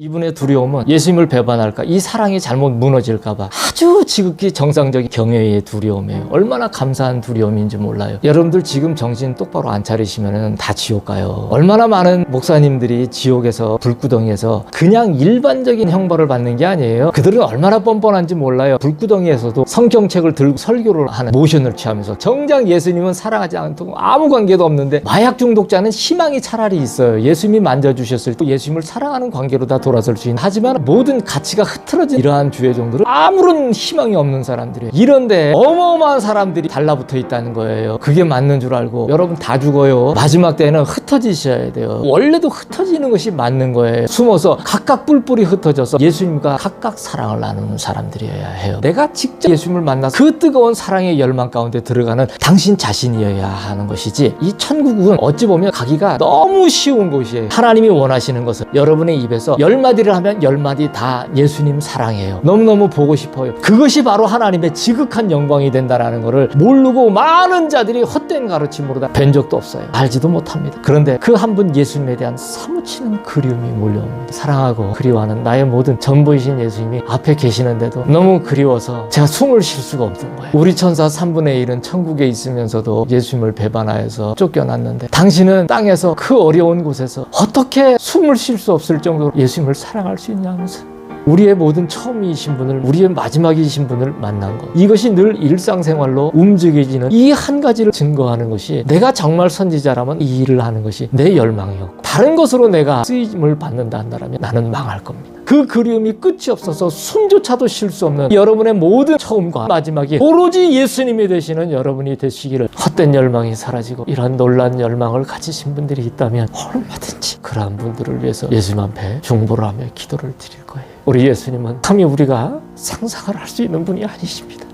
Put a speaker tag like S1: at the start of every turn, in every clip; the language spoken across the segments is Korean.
S1: 이분의 두려움은 예수님을 배반할까, 이 사랑이 잘못 무너질까봐 아주 지극히 정상적인 경외의 두려움이에요. 얼마나 감사한 두려움인지 몰라요. 여러분들 지금 정신 똑바로 안 차리시면 다 지옥 가요. 얼마나 많은 목사님들이 지옥에서, 불구덩이에서 그냥 일반적인 형벌을 받는 게 아니에요. 그들은 얼마나 뻔뻔한지 몰라요. 불구덩이에서도 성경책을 들고 설교를 하는 모션을 취하면서, 정작 예수님은 사랑하지 않고 아무 관계도 없는데 마약 중독자는 희망이 차라리 있어요. 예수님이 만져주셨을 때 예수님을 사랑하는 관계로 다 돌아설 수 있는, 하지만 모든 가치가 흐트러진 이러한 주의 종들은 아무런 희망이 없는 사람들이에요. 이런데 어마어마한 사람들이 달라붙어 있다는 거예요. 그게 맞는 줄 알고 여러분 다 죽어요. 마지막 때는 흩어지셔야 돼요. 원래도 흩어지는 것이 맞는 거예요. 숨어서 각각 뿔뿔이 흩어져서 예수님과 각각 사랑을 나누는 사람들이어야 해요. 내가 직접 예수님을 만나서 그 뜨거운 사랑의 열망 가운데 들어가는 당신 자신이어야 하는 것이지, 이 천국은 어찌 보면 가기가 너무 쉬운 곳이에요. 하나님이 원하시는 것은 여러분의 입에서 10마디를 하면 10마디 다 예수님 사랑해요. 너무너무 보고 싶어요. 그것이 바로 하나님의 지극한 영광이 된다는 것을 모르고 많은 자들이 헛된 가르침으로 다 뵌 적도 없어요. 알지도 못합니다. 그런데 그 한 분 예수님에 대한 사무치는 그리움이 몰려옵니다. 사랑하고 그리워하는 나의 모든 전부이신 예수님이 앞에 계시는데도 너무 그리워서 제가 숨을 쉴 수가 없는 거예요. 우리 천사 3분의 1은 천국에 있으면서도 예수님을 배반하여서 쫓겨났는데, 당신은 땅에서 그 어려운 곳에서 어떻게 숨을 쉴 수 없을 정도로 예수님을 사랑할 수 있냐면서, 우리의 모든 처음이신 분을, 우리의 마지막이신 분을 만난 것, 이것이 늘 일상생활로 움직여지는 이 한 가지를 증거하는 것이, 내가 정말 선지자라면 이 일을 하는 것이 내 열망이었고, 다른 것으로 내가 쓰임을 받는다 한다면 나는 망할 겁니다. 그 그리움이 끝이 없어서 숨조차도 쉴 수 없는 여러분의 모든 처음과 마지막이 오로지 예수님이 되시는 여러분이 되시기를, 헛된 열망이 사라지고 이러한 놀란 열망을 가지신 분들이 있다면 얼마든지 그러한 분들을 위해서 예수님 앞에 중보를 하며 기도를 드릴 거예요. 우리 예수님은 감히 우리가 상상을 할 수 있는 분이 아니십니다.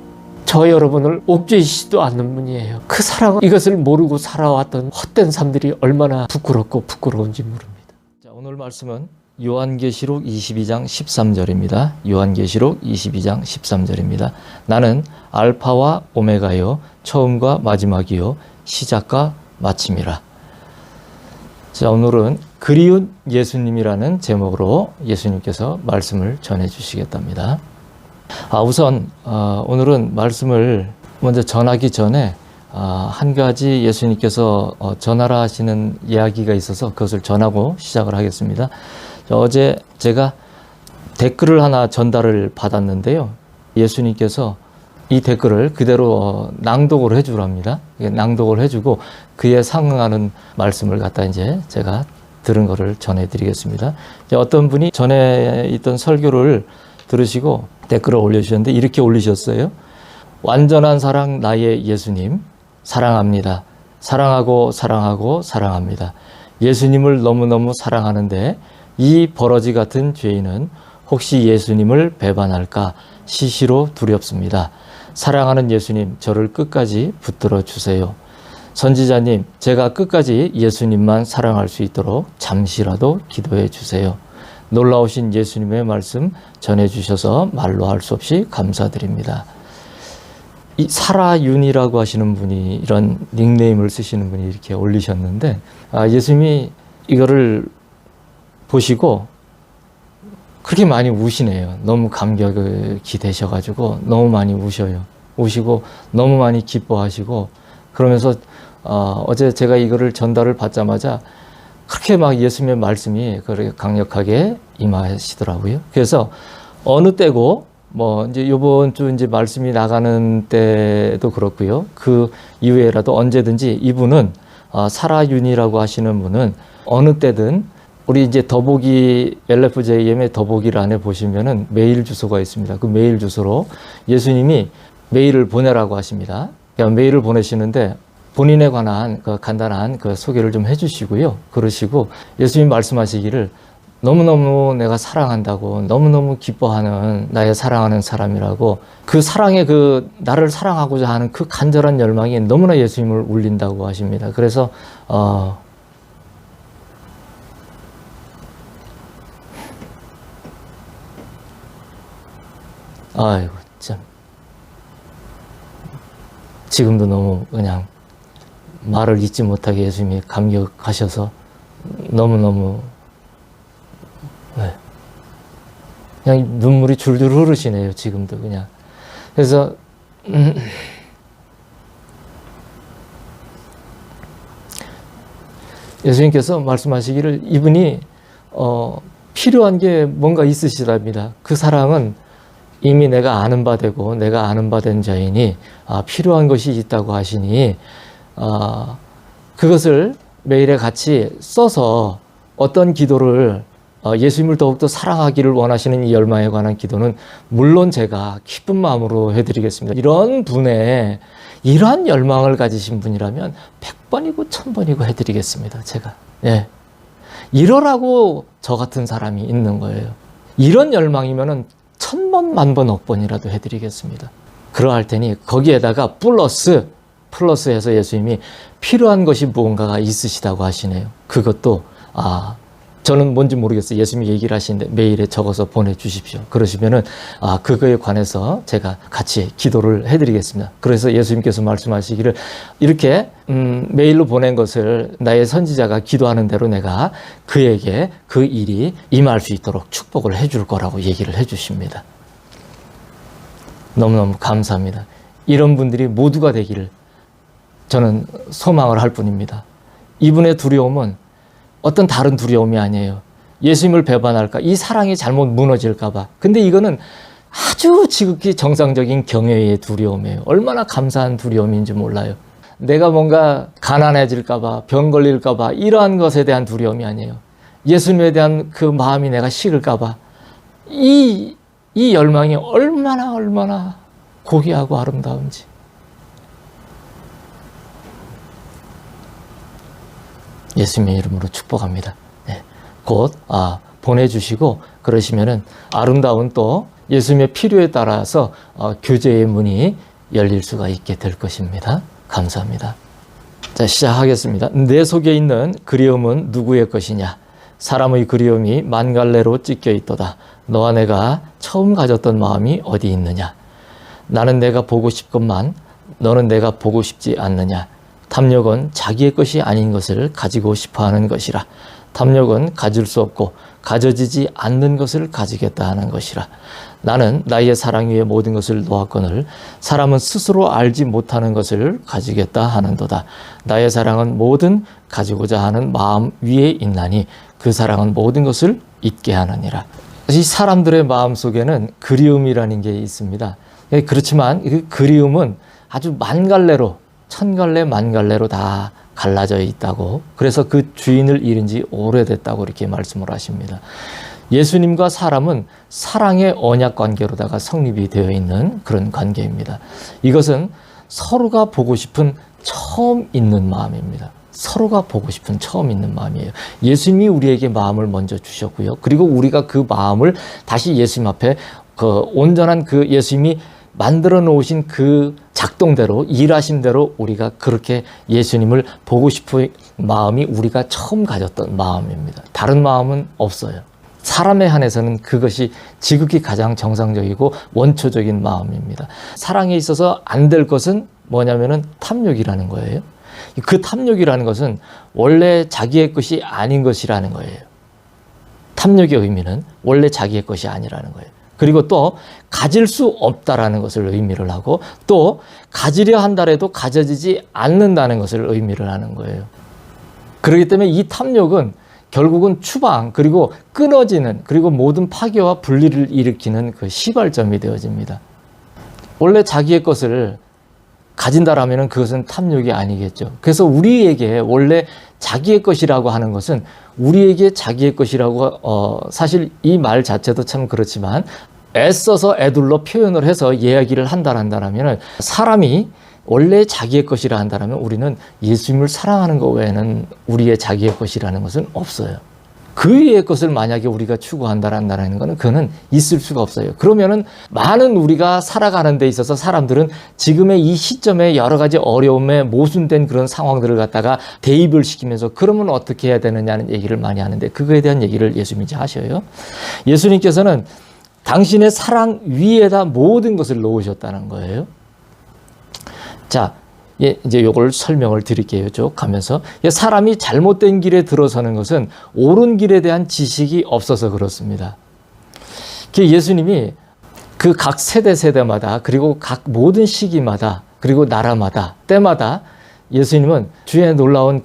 S1: 저 여러분을 옥죄이시지도 않는 분이에요. 그 사랑은 이것을 모르고 살아왔던 헛된 삶들이 얼마나 부끄럽고 부끄러운지 모릅니다. 자, 오늘 말씀은 요한계시록 22장 13절입니다. 요한계시록 22장 13절입니다. 나는 알파와 오메가요, 처음과 마지막이요, 시작과 마침이라. 자, 오늘은 그리운 예수님이라는 제목으로 예수님께서 말씀을 전해 주시겠답니다. 우선 오늘은 말씀을 먼저 전하기 전에 한 가지 예수님께서 전하라 하시는 이야기가 있어서 그것을 전하고 시작을 하겠습니다. 어제 제가 댓글을 하나 전달을 받았는데요. 예수님께서 이 댓글을 그대로 낭독을 해주랍니다. 낭독을 해주고 그에 상응하는 말씀을 갖다 이제 제가 들은 거를 전해드리겠습니다. 어떤 분이 전에 있던 설교를 들으시고 댓글을 올려주셨는데 이렇게 올리셨어요. 완전한 사랑 나의 예수님 사랑합니다. 사랑하고 사랑하고 사랑합니다. 예수님을 너무너무 사랑하는데 이 버러지 같은 죄인은 혹시 예수님을 배반할까 시시로 두렵습니다. 사랑하는 예수님, 저를 끝까지 붙들어 주세요. 선지자님, 제가 끝까지 예수님만 사랑할 수 있도록 잠시라도 기도해 주세요. 놀라우신 예수님의 말씀 전해주셔서 말로 할 수 없이 감사드립니다. 이 사라윤이라고 하시는 분이, 이런 닉네임을 쓰시는 분이 이렇게 올리셨는데, 예수님이 이거를 보시고 그렇게 많이 우시네요. 너무 감격이 되셔가지고 너무 많이 우시고 너무 많이 기뻐하시고, 그러면서 어제 제가 이거를 전달을 받자마자 그렇게 막 예수님의 말씀이 그렇게 강력하게 임하시더라고요. 그래서 어느 때고, 뭐 이제 요번 주 이제 말씀이 나가는 때도 그렇고요. 그 이후에라도 언제든지 이분은 사라윤이라고 하시는 분은 어느 때든 우리 이제 더보기 LFJM의 더보기란에 보시면은 메일 주소가 있습니다. 그 메일 주소로 예수님이 메일을 보내라고 하십니다. 그러니까 메일을 보내시는데 본인에 관한 그 간단한 그 소개를 좀 해주시고요. 그러시고 예수님 말씀하시기를 너무너무 내가 사랑한다고, 너무너무 기뻐하는 나의 사랑하는 사람이라고, 그 사랑의 그 나를 사랑하고자 하는 그 간절한 열망이 너무나 예수님을 울린다고 하십니다. 그래서 아이고 참, 지금도 너무 그냥 말을 잊지 못하게 예수님이 감격하셔서 너무너무 그냥 눈물이 줄줄 흐르시네요. 지금도 그냥. 그래서 예수님께서 말씀하시기를 이분이 필요한 게 뭔가 있으시답니다. 그 사랑은 이미 내가 아는 바 되고 내가 아는 바 된 자이니 필요한 것이 있다고 하시니 그것을 메일에 같이 써서 어떤 기도를 예수님을 더욱더 사랑하기를 원하시는 이 열망에 관한 기도는 물론 제가 기쁜 마음으로 해드리겠습니다. 이런 분의 이러한 열망을 가지신 분이라면 100번이고 1000번이고 해드리겠습니다. 제가. 예. 이러라고 저 같은 사람이 있는 거예요. 이런 열망이면은 1000번, 만번, 억번이라도 해드리겠습니다. 그러할 테니 거기에다가 플러스해서 예수님이 필요한 것이 무언가가 있으시다고 하시네요. 그것도 저는 뭔지 모르겠어요. 예수님이 얘기를 하시는데 메일에 적어서 보내주십시오. 그러시면은 그거에 관해서 제가 같이 기도를 해드리겠습니다. 그래서 예수님께서 말씀하시기를 이렇게 메일로 보낸 것을 나의 선지자가 기도하는 대로 내가 그에게 그 일이 임할 수 있도록 축복을 해줄 거라고 얘기를 해주십니다. 너무너무 감사합니다. 이런 분들이 모두가 되기를 저는 소망을 할 뿐입니다. 이분의 두려움은 어떤 다른 두려움이 아니에요. 예수님을 배반할까? 이 사랑이 잘못 무너질까 봐. 근데 이거는 아주 지극히 정상적인 경외의 두려움이에요. 얼마나 감사한 두려움인지 몰라요. 내가 뭔가 가난해질까 봐, 병 걸릴까 봐 이러한 것에 대한 두려움이 아니에요. 예수님에 대한 그 마음이 내가 식을까 봐. 이 열망이 얼마나 고귀하고 아름다운지. 예수님의 이름으로 축복합니다. 네. 곧 보내주시고 그러시면은 아름다운 또 예수님의 필요에 따라서 교제의 문이 열릴 수가 있게 될 것입니다. 감사합니다. 자, 시작하겠습니다. 내 속에 있는 그리움은 누구의 것이냐? 사람의 그리움이 만갈래로 찢겨 있도다. 너와 내가 처음 가졌던 마음이 어디 있느냐? 나는 내가 보고 싶건만 너는 내가 보고 싶지 않느냐? 탐욕은 자기의 것이 아닌 것을 가지고 싶어하는 것이라. 탐욕은 가질 수 없고 가져지지 않는 것을 가지겠다 하는 것이라. 나는 나의 사랑 위에 모든 것을 놓았거늘 사람은 스스로 알지 못하는 것을 가지겠다 하는도다. 나의 사랑은 모든 가지고자 하는 마음 위에 있나니 그 사랑은 모든 것을 잊게 하느니라. 이 사람들의 마음 속에는 그리움이라는 게 있습니다. 그렇지만 그 그리움은 아주 만갈래로 천갈래 만갈래로 다 갈라져 있다고, 그래서 그 주인을 잃은 지 오래됐다고 이렇게 말씀을 하십니다. 예수님과 사람은 사랑의 언약 관계로다가 성립이 되어 있는 그런 관계입니다. 이것은 서로가 보고 싶은 처음 있는 마음입니다. 서로가 보고 싶은 처음 있는 마음이에요. 예수님이 우리에게 마음을 먼저 주셨고요. 그리고 우리가 그 마음을 다시 예수님 앞에 온전한 그 예수님이 만들어 놓으신 그 작동대로 일하신 대로 우리가 그렇게 예수님을 보고 싶은 마음이 우리가 처음 가졌던 마음입니다. 다른 마음은 없어요. 사람에 한해서는 그것이 지극히 가장 정상적이고 원초적인 마음입니다. 사랑에 있어서 안 될 것은 뭐냐면은 탐욕이라는 거예요. 그 탐욕이라는 것은 원래 자기의 것이 아닌 것이라는 거예요. 탐욕의 의미는 원래 자기의 것이 아니라는 거예요. 그리고 또 가질 수 없다라는 것을 의미를 하고, 또 가지려 한다래도 가져지지 않는다는 것을 의미를 하는 거예요. 그렇기 때문에 이 탐욕은 결국은 추방, 그리고 끊어지는, 그리고 모든 파괴와 분리를 일으키는 그 시발점이 되어집니다. 원래 자기의 것을 가진다라면 그것은 탐욕이 아니겠죠. 그래서 우리에게 원래 자기의 것이라고 하는 것은 우리에게 자기의 것이라고 사실 이 말 자체도 참 그렇지만 애써서 애둘러 표현을 해서 이야기를 한다면 사람이 원래 자기의 것이라 한다면 우리는 예수님을 사랑하는 것 외에는 우리의 자기의 것이라는 것은 없어요. 그 위의 것을 만약에 우리가 추구한다는 것은 그거는 있을 수가 없어요. 그러면은 많은 우리가 살아가는 데 있어서 사람들은 지금의 이 시점에 여러 가지 어려움에 모순된 그런 상황들을 갖다가 대입을 시키면서 그러면 어떻게 해야 되느냐는 얘기를 많이 하는데, 그거에 대한 얘기를 예수님이 하셔요. 예수님께서는 당신의 사랑 위에다 모든 것을 놓으셨다는 거예요. 자, 이제 요걸 설명을 드릴게요. 쭉 가면서. 사람이 잘못된 길에 들어서는 것은 옳은 길에 대한 지식이 없어서 그렇습니다. 예수님이 그 각 세대마다 그리고 각 모든 시기마다 그리고 나라마다 때마다 예수님은 주의 놀라운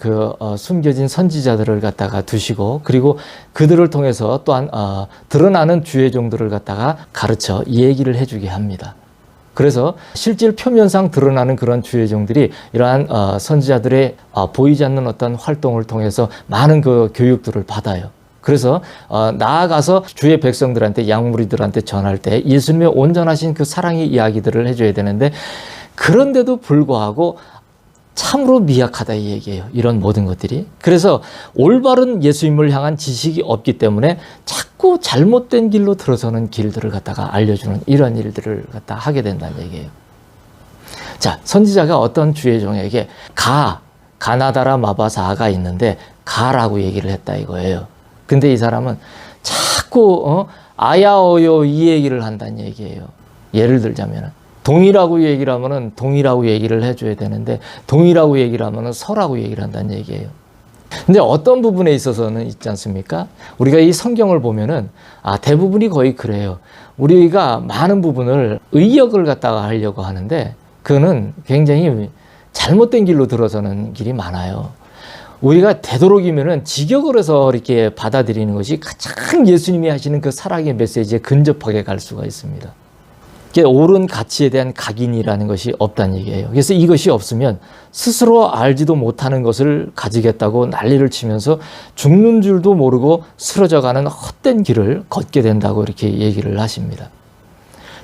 S1: 숨겨진 선지자들을 갖다가 두시고 그리고 그들을 통해서 또한 드러나는 주의 종들을 갖다가 가르쳐 얘기를 해주게 합니다. 그래서 실질 표면상 드러나는 그런 주의 종들이 이러한 선지자들의 보이지 않는 어떤 활동을 통해서 많은 그 교육들을 받아요. 그래서 나아가서 주의 백성들한테 양무리들한테 전할 때 예수님의 온전하신 그 사랑의 이야기들을 해줘야 되는데 그런데도 불구하고 참으로 미약하다 이 얘기예요. 이런 모든 것들이. 그래서 올바른 예수님을 향한 지식이 없기 때문에 자꾸 잘못된 길로 들어서는 길들을 갖다가 알려주는 이런 일들을 갖다 하게 된다는 얘기예요. 자, 선지자가 어떤 주의 종에게 가나다라 마바사가 있는데 가라고 얘기를 했다 이거예요. 근데 이 사람은 자꾸 아야어요 이 얘기를 한다는 얘기예요. 예를 들자면 동이라고 얘기를 하면은 동이라고 얘기를 해줘야 되는데 동이라고 얘기를 하면은 서라고 얘기를 한다는 얘기예요. 근데 어떤 부분에 있어서는 있지 않습니까? 우리가 이 성경을 보면은 대부분이 거의 그래요. 우리가 많은 부분을 의역을 갖다가 하려고 하는데 그거는 굉장히 잘못된 길로 들어서는 길이 많아요. 우리가 되도록이면은 직역을 해서 이렇게 받아들이는 것이 가장 예수님이 하시는 그 사랑의 메시지에 근접하게 갈 수가 있습니다. 옳은 가치에 대한 각인이라는 것이 없다는 얘기예요. 그래서 이것이 없으면 스스로 알지도 못하는 것을 가지겠다고 난리를 치면서 죽는 줄도 모르고 쓰러져가는 헛된 길을 걷게 된다고 이렇게 얘기를 하십니다.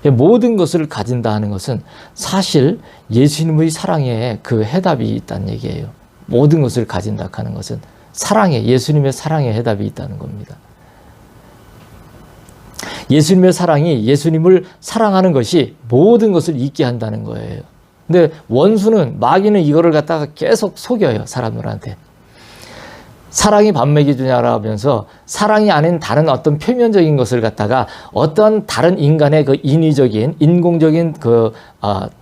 S1: 모든 것을 가진다 하는 것은 사실 예수님의 사랑에 그 해답이 있다는 얘기예요. 모든 것을 가진다 하는 것은 예수님의 사랑에 해답이 있다는 겁니다. 예수님의 사랑이 예수님을 사랑하는 것이 모든 것을 잊게 한다는 거예요. 근데 원수는 마귀는 이거를 갖다가 계속 속여요. 사람들한테. 사랑이 밥 먹여주냐라면서 사랑이 아닌 다른 어떤 표면적인 것을 갖다가 어떤 다른 인간의 그 인위적인 인공적인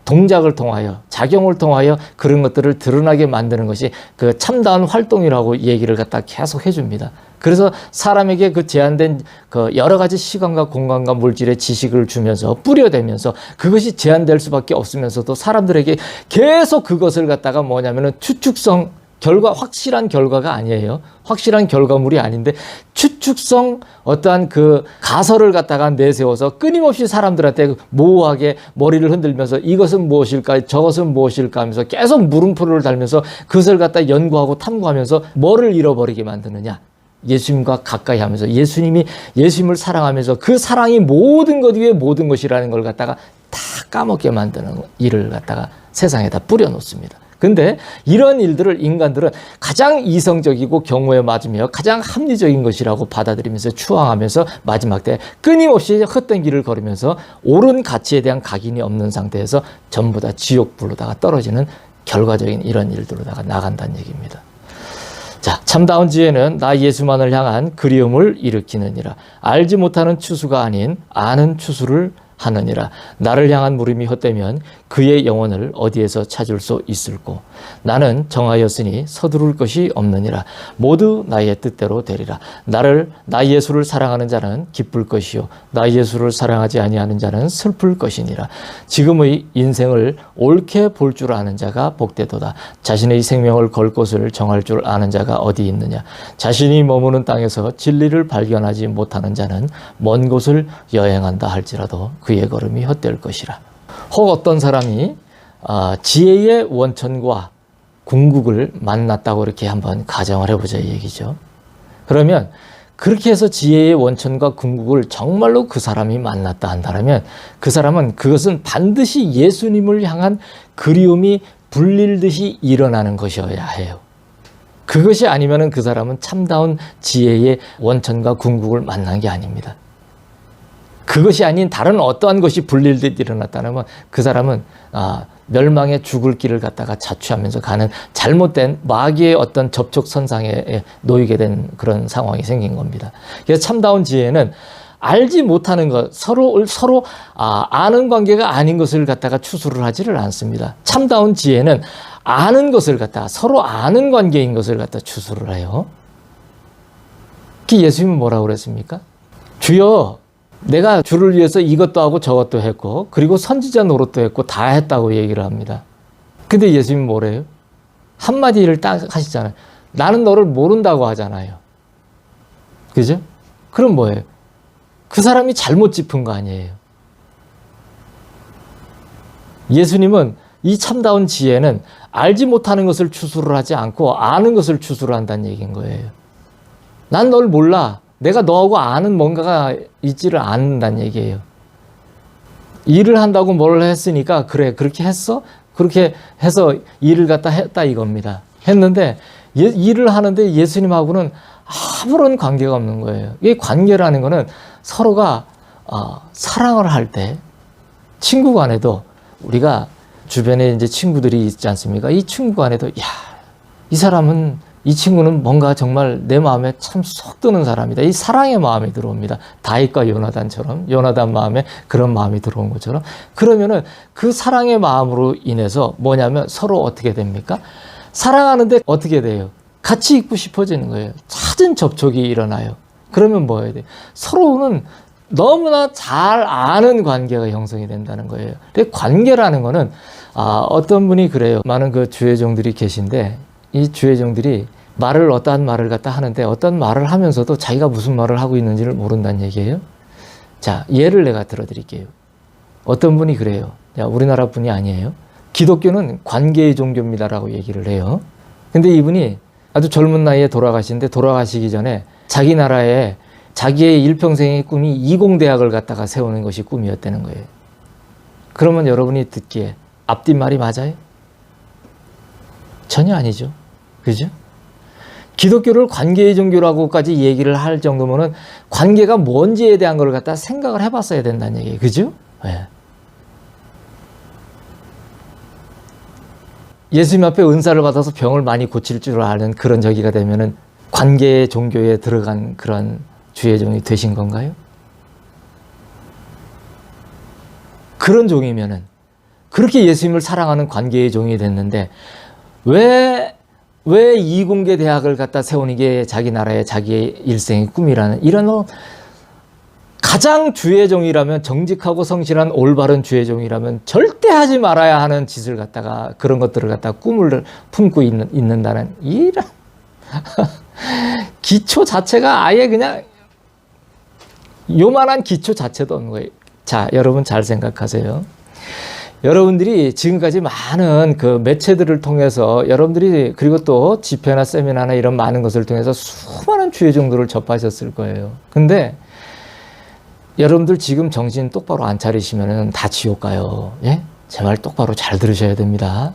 S1: 동작을 통하여 작용을 통하여 그런 것들을 드러나게 만드는 것이 그 참다운 활동이라고 얘기를 갖다 계속 해줍니다. 그래서 사람에게 그 제한된 여러 가지 시간과 공간과 물질의 지식을 주면서 뿌려대면서 그것이 제한될 수밖에 없으면서도 사람들에게 계속 그것을 갖다가 뭐냐면은 추측성 확실한 결과가 아니에요. 확실한 결과물이 아닌데 추측성 어떠한 그 가설을 갖다가 내세워서 끊임없이 사람들한테 모호하게 머리를 흔들면서 이것은 무엇일까 저것은 무엇일까 하면서 계속 물음표를 달면서 그것을 갖다 연구하고 탐구하면서 뭐를 잃어버리게 만드느냐. 예수님과 가까이 하면서 예수님을 사랑하면서 그 사랑이 모든 것 위에 모든 것이라는 걸 갖다가 다 까먹게 만드는 일을 갖다가 세상에다 뿌려놓습니다. 근데 이런 일들을 인간들은 가장 이성적이고 경우에 맞으며 가장 합리적인 것이라고 받아들이면서 추앙하면서 마지막 때 끊임없이 헛된 길을 걸으면서 옳은 가치에 대한 각인이 없는 상태에서 전부 다 지옥불로다가 떨어지는 결과적인 이런 일들로다가 나간다는 얘기입니다. 자, 참다운 지혜는 나 예수만을 향한 그리움을 일으키느니라. 알지 못하는 추수가 아닌 아는 추수를 하느니라. 나를 향한 물음이 헛되면 그의 영혼을 어디에서 찾을 수 있을꼬. 나는 정하였으니 서두를 것이 없느니라. 모두 나의 뜻대로 되리라. 나 예수를 사랑하는 자는 기쁠 것이요 나 예수를 사랑하지 아니하는 자는 슬플 것이니라. 지금의 인생을 옳게 볼 줄 아는 자가 복되도다. 자신의 생명을 걸 곳을 정할 줄 아는 자가 어디 있느냐. 자신이 머무는 땅에서 진리를 발견하지 못하는 자는 먼 곳을 여행한다 할지라도 그의 걸음이 헛될 것이라. 혹 어떤 사람이 지혜의 원천과 궁극을 만났다고 이렇게 한번 가정을 해보자 이 얘기죠. 그러면 그렇게 해서 지혜의 원천과 궁극을 정말로 그 사람이 만났다 한다면 그 사람은 그것은 반드시 예수님을 향한 그리움이 불릴듯이 일어나는 것이어야 해요. 그것이 아니면 그 사람은 참다운 지혜의 원천과 궁극을 만난 게 아닙니다. 그것이 아닌 다른 어떠한 것이 불릴듯 일어났다면 그 사람은 멸망의 죽을 길을 갖다가 자취하면서 가는 잘못된 마귀의 어떤 접촉선상에 놓이게 된 그런 상황이 생긴 겁니다. 그래서 참다운 지혜는 알지 못하는 것, 서로 아는 관계가 아닌 것을 갖다가 추수를 하지를 않습니다. 참다운 지혜는 아는 것을 갖다가 서로 아는 관계인 것을 갖다 추수를 해요. 예수님은 뭐라고 그랬습니까? 주여 내가 주를 위해서 이것도 하고 저것도 했고 그리고 선지자 노릇도 했고 다 했다고 얘기를 합니다. 근데 예수님은 뭐래요? 한마디를 딱 하시잖아요. 나는 너를 모른다고 하잖아요. 그죠? 그럼 뭐예요? 그 사람이 잘못 짚은 거 아니에요. 예수님은 이 참다운 지혜는 알지 못하는 것을 추수를 하지 않고 아는 것을 추수를 한다는 얘기인 거예요. 난 널 몰라. 내가 너하고 아는 뭔가가 있지를 않는다는 얘기예요. 일을 한다고 뭘 했으니까 그래 그렇게 했어? 그렇게 해서 일을 갖다 했다 이겁니다. 했는데 일을 하는데 예수님하고는 아무런 관계가 없는 거예요. 이 관계라는 거는 서로가 사랑을 할 때 친구 간에도 우리가 주변에 이제 친구들이 있지 않습니까? 이 친구 간에도 이 사람은 이 친구는 뭔가 정말 내 마음에 참 쏙 드는 사람이다. 이 사랑의 마음이 들어옵니다. 다윗과 요나단처럼 요나단 마음에 그런 마음이 들어온 것처럼 그러면은 그 사랑의 마음으로 인해서 뭐냐면 서로 어떻게 됩니까? 사랑하는데 어떻게 돼요? 같이 있고 싶어지는 거예요. 잦은 접촉이 일어나요. 그러면 뭐 해야 돼요? 서로는 너무나 잘 아는 관계가 형성이 된다는 거예요. 근데 관계라는 거는 어떤 분이 그래요. 많은 그 주의종들이 계신데 이 주의종들이 어떠한 말을 갖다 하는데 어떤 말을 하면서도 자기가 무슨 말을 하고 있는지를 모른다는 얘기예요. 자, 예를 내가 들어드릴게요. 어떤 분이 그래요. 우리나라 분이 아니에요. 기독교는 관계의 종교입니다라고 얘기를 해요. 근데 이분이 아주 젊은 나이에 돌아가시는데 돌아가시기 전에 자기 나라에 자기의 일평생의 꿈이 이공대학을 갖다가 세우는 것이 꿈이었다는 거예요. 그러면 여러분이 듣기에 앞뒷말이 맞아요? 전혀 아니죠. 그죠? 기독교를 관계의 종교라고까지 얘기를 할 정도면은 관계가 뭔지에 대한 걸 갖다 생각을 해봤어야 된다는 얘기예요. 그죠? 네. 예수님 앞에 은사를 받아서 병을 많이 고칠 줄 아는 그런 저기가 되면은 관계의 종교에 들어간 그런 주의 종이 되신 건가요? 그런 종이면은 그렇게 예수님을 사랑하는 관계의 종이 됐는데 왜 이공계 대학을 갖다 세우는 게 자기 나라의 자기의 일생의 꿈이라는 이런 가장 주의 종이라면 정직하고 성실한 올바른 주의 종이라면 절대 하지 말아야 하는 짓을 갖다가 그런 것들을 갖다가 꿈을 품고 있는다는 이런 기초 자체가 아예 그냥 요만한 기초 자체도 없는 거예요. 자, 여러분 잘 생각하세요. 여러분들이 지금까지 많은 그 매체들을 통해서 여러분들이 그리고 또 집회나 세미나나 이런 많은 것을 통해서 수많은 주의 종들을 접하셨을 거예요. 근데 여러분들 지금 정신 똑바로 안 차리시면 다 지옥 가요. 예? 제 말 똑바로 잘 들으셔야 됩니다.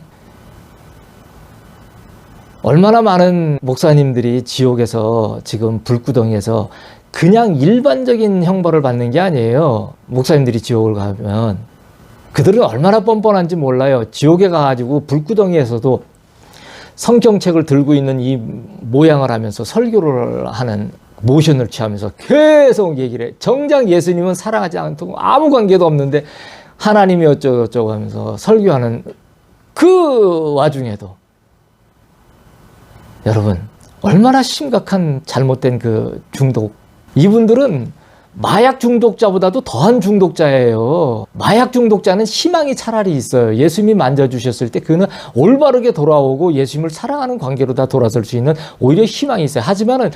S1: 얼마나 많은 목사님들이 지옥에서 지금 불구덩이에서 그냥 일반적인 형벌을 받는 게 아니에요. 목사님들이 지옥을 가면 그들은 얼마나 뻔뻔한지 몰라요. 지옥에 가가지고 불구덩이에서도 성경책을 들고 있는 이 모양을 하면서 설교를 하는 모션을 취하면서 계속 얘기를 해. 정작 예수님은 사랑하지 않고 아무 관계도 없는데 하나님이 어쩌고저쩌고 하면서 설교하는 그 와중에도 여러분 얼마나 심각한 잘못된 그 중독. 이분들은 마약 중독자보다도 더한 중독자예요. 마약 중독자는 희망이 차라리 있어요. 예수님이 만져주셨을 때 그는 올바르게 돌아오고 예수님을 사랑하는 관계로 다 돌아설 수 있는 오히려 희망이 있어요. 하지만은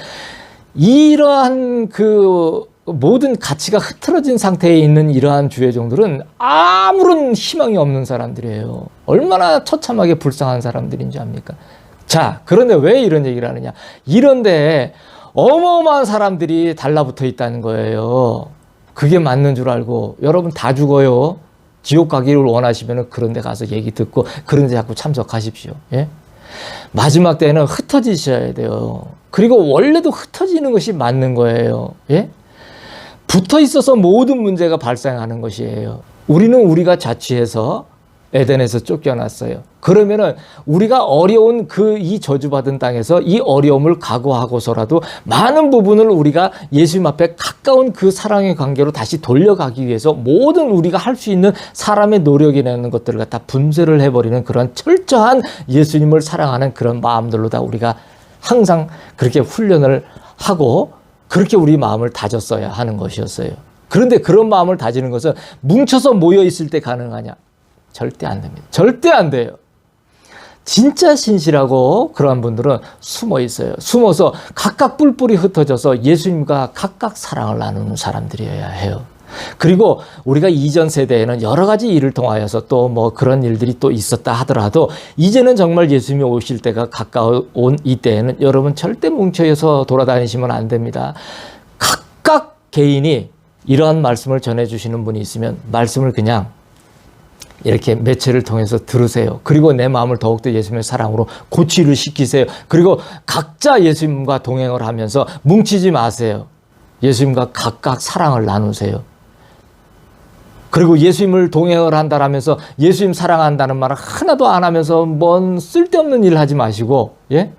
S1: 이러한 그 모든 가치가 흐트러진 상태에 있는 이러한 주의종들은 아무런 희망이 없는 사람들이에요. 얼마나 처참하게 불쌍한 사람들인지 압니까? 자, 그런데 왜 이런 얘기를 하느냐? 이런데 어마어마한 사람들이 달라붙어 있다는 거예요. 그게 맞는 줄 알고 여러분 다 죽어요. 지옥 가기를 원하시면 그런 데 가서 얘기 듣고 그런 데 자꾸 참석하십시오. 예? 마지막 때는 흩어지셔야 돼요. 그리고 원래도 흩어지는 것이 맞는 거예요. 예? 붙어 있어서 모든 문제가 발생하는 것이에요. 우리는 우리가 자취해서 에덴에서 쫓겨났어요. 그러면은 우리가 어려운 이 저주받은 땅에서 이 어려움을 각오하고서라도 많은 부분을 우리가 예수님 앞에 가까운 그 사랑의 관계로 다시 돌려가기 위해서 모든 우리가 할 수 있는 사람의 노력이라는 것들을 갖다 분쇄를 해버리는 그런 철저한 예수님을 사랑하는 그런 마음들로 다 우리가 항상 그렇게 훈련을 하고 그렇게 우리 마음을 다졌어야 하는 것이었어요. 그런데 그런 마음을 다지는 것은 뭉쳐서 모여 있을 때 가능하냐? 절대 안 됩니다. 절대 안 돼요. 진짜 신실하고 그러한 분들은 숨어 있어요. 숨어서 각각 뿔뿔이 흩어져서 예수님과 각각 사랑을 나누는 사람들이어야 해요. 그리고 우리가 이전 세대에는 여러 가지 일을 통하여서 또 뭐 그런 일들이 또 있었다 하더라도 이제는 정말 예수님이 오실 때가 가까운 이때에는 여러분 절대 뭉쳐서 돌아다니시면 안 됩니다. 각각 개인이 이러한 말씀을 전해주시는 분이 있으면 말씀을 그냥 이렇게 매체를 통해서 들으세요. 그리고 내 마음을 더욱더 예수님의 사랑으로 고치를 시키세요. 그리고 각자 예수님과 동행을 하면서 뭉치지 마세요. 예수님과 각각 사랑을 나누세요. 그리고 예수님을 동행을 한다라면서 예수님 사랑한다는 말을 하나도 안 하면서 뭔 쓸데없는 일 하지 마시고, 예?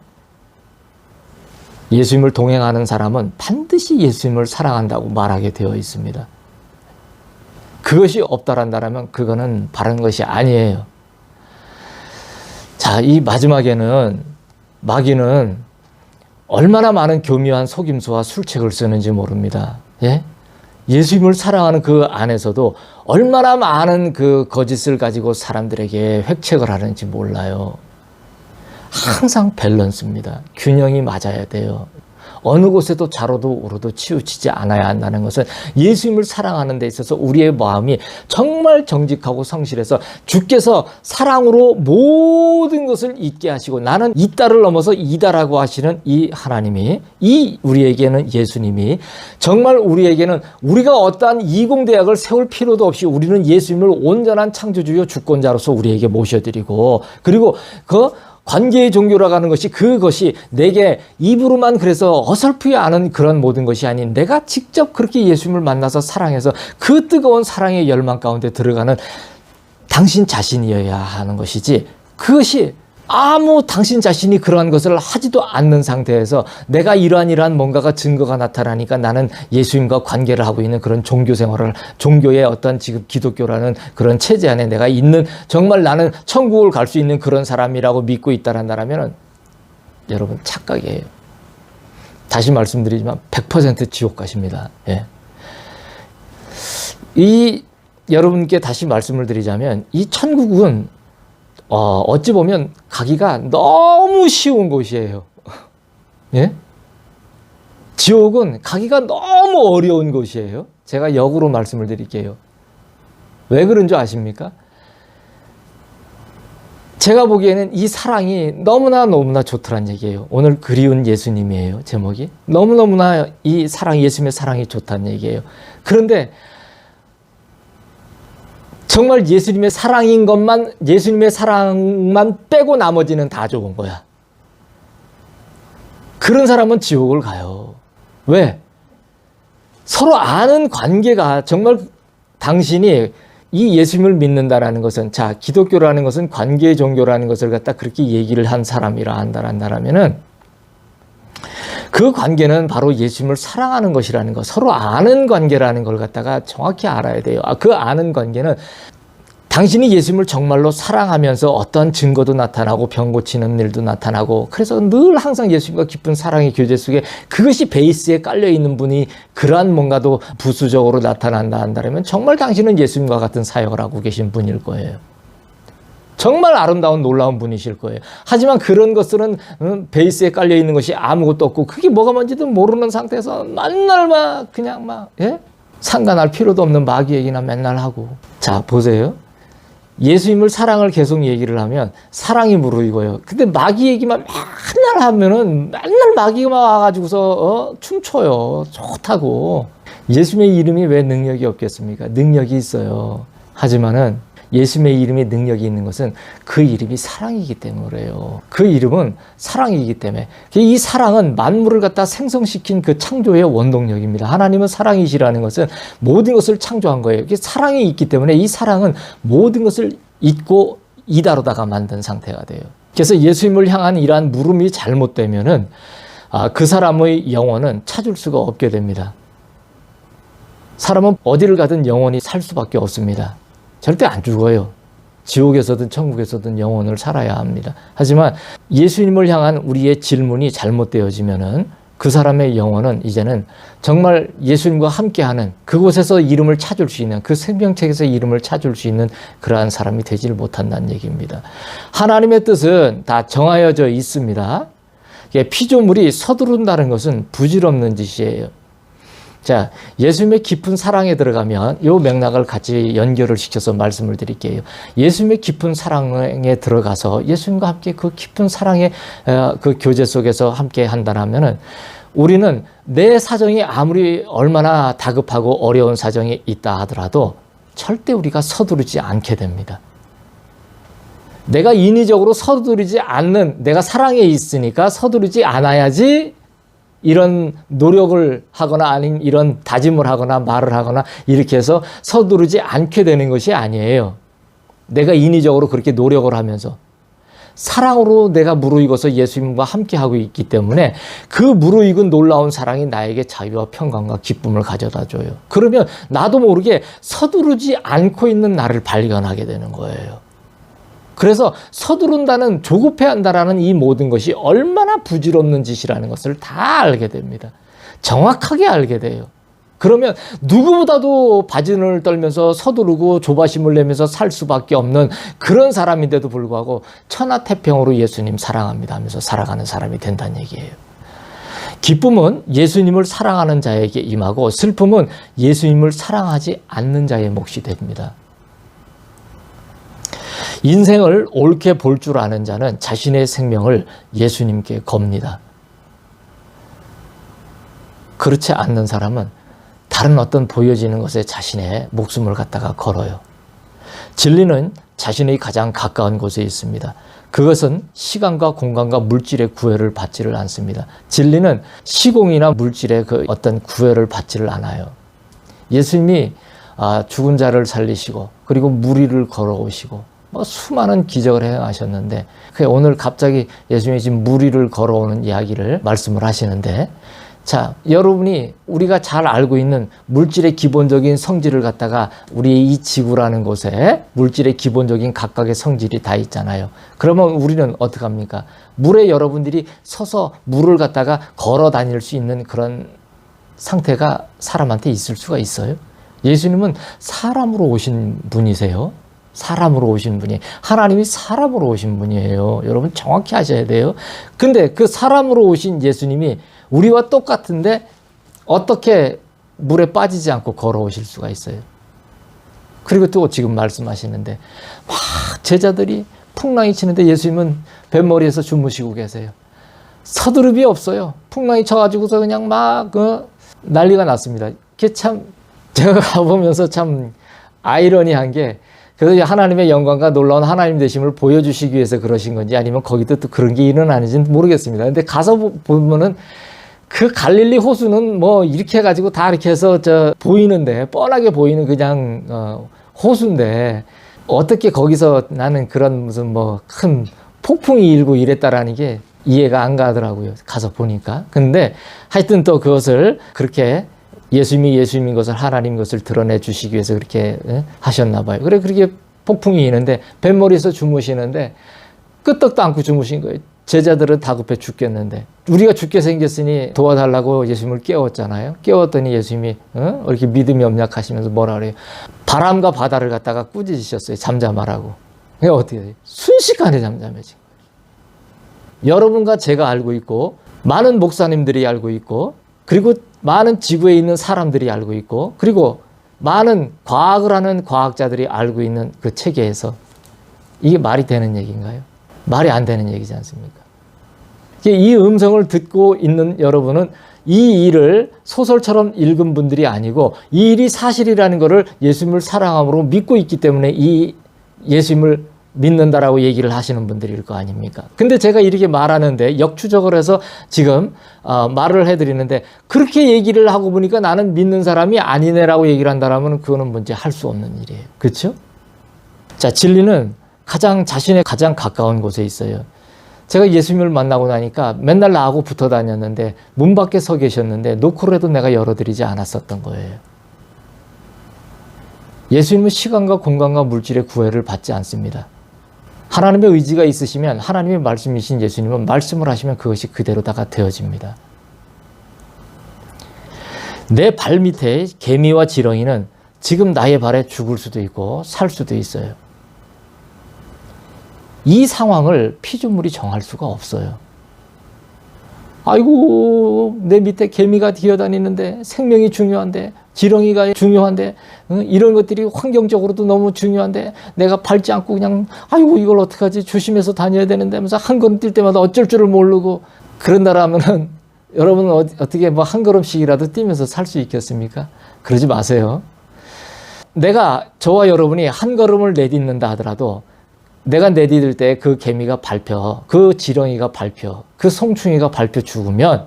S1: 예수님을 동행하는 사람은 반드시 예수님을 사랑한다고 말하게 되어 있습니다. 그것이 없다란다면 그거는 바른 것이 아니에요. 자, 이 마지막에는 마귀는 얼마나 많은 교묘한 속임수와 술책을 쓰는지 모릅니다. 예? 예수님을 사랑하는 그 안에서도 얼마나 많은 그 거짓을 가지고 사람들에게 획책을 하는지 몰라요. 항상 밸런스입니다. 균형이 맞아야 돼요. 어느 곳에도 좌로도 우로도 치우치지 않아야 한다는 것은 예수님을 사랑하는 데 있어서 우리의 마음이 정말 정직하고 성실해서 주께서 사랑으로 모든 것을 잊게 하시고 나는 이다를 넘어서 이다라고 하시는 이 하나님이, 이 우리에게는 예수님이 정말 우리에게는 우리가 어떠한 이공대학을 세울 필요도 없이 우리는 예수님을 온전한 창조주요 주권자로서 우리에게 모셔드리고, 그리고 그 관계의 종교라고 하는 것이 그것이 내게 입으로만 그래서 어설프게 아는 그런 모든 것이 아닌 내가 직접 그렇게 예수님을 만나서 사랑해서 그 뜨거운 사랑의 열망 가운데 들어가는 당신 자신이어야 하는 것이지, 그것이 아무 당신 자신이 그러한 것을 하지도 않는 상태에서 내가 이러한 뭔가가 증거가 나타나니까 나는 예수님과 관계를 하고 있는 그런 종교 생활을, 종교의 어떤 지금 기독교라는 그런 체제 안에 내가 있는, 정말 나는 천국을 갈 수 있는 그런 사람이라고 믿고 있다라면 여러분 착각이에요. 다시 말씀드리지만 100% 지옥 가십니다. 예. 여러분께 다시 말씀을 드리자면 이 천국은 어찌 보면 가기가 너무 쉬운 곳이에요. 예? 지옥은 가기가 너무 어려운 곳이에요. 제가 역으로 말씀을 드릴게요. 왜 그런 줄 아십니까? 제가 보기에는 이 사랑이 너무나 좋더란 얘기예요. 오늘 그리운 예수님이에요. 제목이. 너무나 이 사랑, 예수님의 사랑이 좋다는 얘기예요. 그런데 정말 예수님의 사랑인 것만, 예수님의 사랑만 빼고 나머지는 다 좋은 거야. 그런 사람은 지옥을 가요. 왜? 서로 아는 관계가, 정말 당신이 이 예수님을 믿는다라는 것은, 자, 기독교라는 것은 관계의 종교라는 것을 갖다 그렇게 얘기를 한 사람이라 한다라면은 그 관계는 바로 예수님을 사랑하는 것이라는 것, 서로 아는 관계라는 걸 갖다가 정확히 알아야 돼요. 그 아는 관계는 당신이 예수님을 정말로 사랑하면서 어떤 증거도 나타나고 병 고치는 일도 나타나고, 그래서 늘 항상 예수님과 깊은 사랑의 교제 속에 그것이 베이스에 깔려 있는 분이 그러한 뭔가도 부수적으로 나타난다 한다면 정말 당신은 예수님과 같은 사역을 하고 계신 분일 거예요. 정말 아름다운 놀라운 분이실 거예요. 하지만 그런 것들은 베이스에 깔려 있는 것이 아무것도 없고 그게 뭐가 뭔지도 모르는 상태에서 맨날 그냥 예? 상관할 필요도 없는 마귀 얘기나 맨날 하고. 자, 보세요. 예수님을 사랑을 계속 얘기를 하면 사랑이 무르익어요. 근데 마귀 얘기만 맨날 하면은 맨날 마귀가 와가지고서 춤춰요. 좋다고. 예수님의 이름이 왜 능력이 없겠습니까? 능력이 있어요. 하지만은 예수님의 이름에 능력이 있는 것은 그 이름이 사랑이기 때문에요. 그 이름은 사랑이기 때문에. 이 사랑은 만물을 갖다 생성시킨 그 창조의 원동력입니다. 하나님은 사랑이시라는 것은 모든 것을 창조한 거예요. 사랑이 있기 때문에 이 사랑은 모든 것을 잊고 이다로다가 만든 상태가 돼요. 그래서 예수님을 향한 이러한 물음이 잘못되면은 그 사람의 영혼은 찾을 수가 없게 됩니다. 사람은 어디를 가든 영원히 살 수밖에 없습니다. 절대 안 죽어요. 지옥에서든 천국에서든 영혼을 살아야 합니다. 하지만 예수님을 향한 우리의 질문이 잘못되어지면은 그 사람의 영혼은 이제는 정말 예수님과 함께하는 그곳에서 이름을 찾을 수 있는 그 생명책에서 이름을 찾을 수 있는 그러한 사람이 되지를 못한다는 얘기입니다. 하나님의 뜻은 다 정하여져 있습니다. 피조물이 서두른다는 것은 부질없는 짓이에요. 자, 예수님의 깊은 사랑에 들어가면 이 맥락을 같이 연결을 시켜서 말씀을 드릴게요. 예수님의 깊은 사랑에 들어가서 예수님과 함께 그 깊은 사랑의 그 교제 속에서 함께 한다면은 우리는 내 사정이 아무리 얼마나 다급하고 어려운 사정이 있다 하더라도 절대 우리가 서두르지 않게 됩니다. 내가 인위적으로 서두르지 않는, 내가 사랑에 있으니까 서두르지 않아야지 이런 노력을 하거나 아니면 이런 다짐을 하거나 말을 하거나 이렇게 해서 서두르지 않게 되는 것이 아니에요. 내가 인위적으로 그렇게 노력을 하면서 사랑으로 내가 무르익어서 예수님과 함께하고 있기 때문에 그 무르익은 놀라운 사랑이 나에게 자유와 평강과 기쁨을 가져다 줘요. 그러면 나도 모르게 서두르지 않고 있는 나를 발견하게 되는 거예요. 그래서 서두른다는, 조급해한다라는 이 모든 것이 얼마나 부질없는 짓이라는 것을 다 알게 됩니다. 정확하게 알게 돼요. 그러면 누구보다도 바진을 떨면서 서두르고 조바심을 내면서 살 수밖에 없는 그런 사람인데도 불구하고 천하태평으로 예수님 사랑합니다 하면서 살아가는 사람이 된다는 얘기예요. 기쁨은 예수님을 사랑하는 자에게 임하고 슬픔은 예수님을 사랑하지 않는 자의 몫이 됩니다. 인생을 옳게 볼 줄 아는 자는 자신의 생명을 예수님께 겁니다. 그렇지 않는 사람은 다른 어떤 보여지는 것에 자신의 목숨을 갖다가 걸어요. 진리는 자신의 가장 가까운 곳에 있습니다. 그것은 시간과 공간과 물질의 구애를 받지를 않습니다. 진리는 시공이나 물질의 그 어떤 구애를 받지를 않아요. 예수님이 죽은 자를 살리시고 그리고 무리를 걸어오시고 수많은 기적을 행하셨는데 오늘 갑자기 예수님이 지금 무리를 걸어오는 이야기를 말씀을 하시는데, 자, 여러분이 우리가 잘 알고 있는 물질의 기본적인 성질을 갖다가 우리 이 지구라는 곳에 물질의 기본적인 각각의 성질이 다 있잖아요. 그러면 우리는 어떻게 합니까? 물에 여러분들이 서서 물을 갖다가 걸어 다닐 수 있는 그런 상태가 사람한테 있을 수가 있어요? 예수님은 사람으로 오신 분이세요. 사람으로 오신 분이, 하나님이 사람으로 오신 분이에요. 여러분 정확히 아셔야 돼요. 근데 그 사람으로 오신 예수님이 우리와 똑같은데 어떻게 물에 빠지지 않고 걸어오실 수가 있어요? 그리고 또 지금 말씀하시는데 막 제자들이 풍랑이 치는데 예수님은 뱃머리에서 주무시고 계세요. 서두름이 없어요. 풍랑이 쳐가지고서 그냥 막 난리가 났습니다. 그게 참 제가 가보면서 참 아이러니한 게, 그래서 하나님의 영광과 놀라운 하나님 되심을 보여주시기 위해서 그러신 건지 아니면 거기도 또 그런 게 일어나는지는 모르겠습니다. 근데 가서 보면은 그 갈릴리 호수는 뭐 이렇게 해가지고 다 이렇게 해서 보이는데, 뻔하게 보이는 그냥 호수인데 어떻게 거기서 나는 그런 무슨 뭐 큰 폭풍이 일고 이랬다라는 게 이해가 안 가더라고요. 가서 보니까. 근데 하여튼 또 그것을 그렇게 예수님이 예수님인 것을, 하나님 것을 드러내 주시기 위해서 그렇게 하셨나 봐요. 그래, 그렇게 폭풍이 있는데 뱃머리에서 주무시는데 끄떡도 않고 주무신 거예요. 제자들은 다급해 죽겠는데, 우리가 죽게 생겼으니 도와달라고 예수님을 깨웠잖아요. 깨웠더니 예수님이 이렇게 믿음이 없냐하시면서 뭐라 그래요? 바람과 바다를 갖다가 꾸짖으셨어요. 잠잠하라고. 그러니까 어떻게 해요? 순식간에 잠잠해진 거예요. 여러분과 제가 알고 있고, 많은 목사님들이 알고 있고, 그리고 많은 지구에 있는 사람들이 알고 있고, 그리고 많은 과학을 하는 과학자들이 알고 있는 그 체계에서 이게 말이 되는 얘기인가요? 말이 안 되는 얘기지 않습니까? 이 음성을 듣고 있는 여러분은 이 일을 소설처럼 읽은 분들이 아니고 이 일이 사실이라는 것을 예수님을 사랑함으로 믿고 있기 때문에 이 예수님을 믿는다라고 얘기를 하시는 분들일 거 아닙니까? 근데 제가 이렇게 말하는데 역추적을 해서 지금 말을 해드리는데, 그렇게 얘기를 하고 보니까 나는 믿는 사람이 아니네라고 얘기를 한다면 그거는 뭔지 할 수 없는 일이에요. 그렇죠? 자, 진리는 자신의 가장 가까운 곳에 있어요. 제가 예수님을 만나고 나니까 맨날 나하고 붙어 다녔는데 문 밖에 서 계셨는데 노크를 해도 내가 열어드리지 않았었던 거예요. 예수님은 시간과 공간과 물질의 구애를 받지 않습니다. 하나님의 의지가 있으시면, 하나님의 말씀이신 예수님은 말씀을 하시면 그것이 그대로다가 되어집니다. 내 발 밑에 개미와 지렁이는 지금 나의 발에 죽을 수도 있고 살 수도 있어요. 이 상황을 피조물이 정할 수가 없어요. 아이고, 내 밑에 개미가 기어다니는데, 생명이 중요한데, 지렁이가 중요한데, 이런 것들이 환경적으로도 너무 중요한데, 내가 밟지 않고 그냥 아이고 이걸 어떡하지, 조심해서 다녀야 되는데 하면서 한 걸음 뛸 때마다 어쩔 줄을 모르고, 그런다라면은 여러분 어떻게 뭐 한 걸음씩이라도 뛰면서 살 수 있겠습니까? 그러지 마세요. 내가, 저와 여러분이 한 걸음을 내딛는다 하더라도 내가 내디딜 때 그 개미가 밟혀, 그 지렁이가 밟혀, 그 송충이가 밟혀 죽으면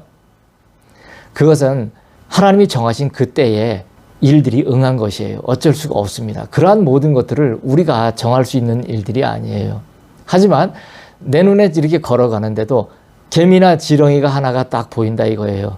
S1: 그것은 하나님이 정하신 그때의 일들이 응한 것이에요. 어쩔 수가 없습니다. 그러한 모든 것들을 우리가 정할 수 있는 일들이 아니에요. 하지만 내 눈에 이렇게 걸어가는데도 개미나 지렁이가 하나가 딱 보인다 이거예요.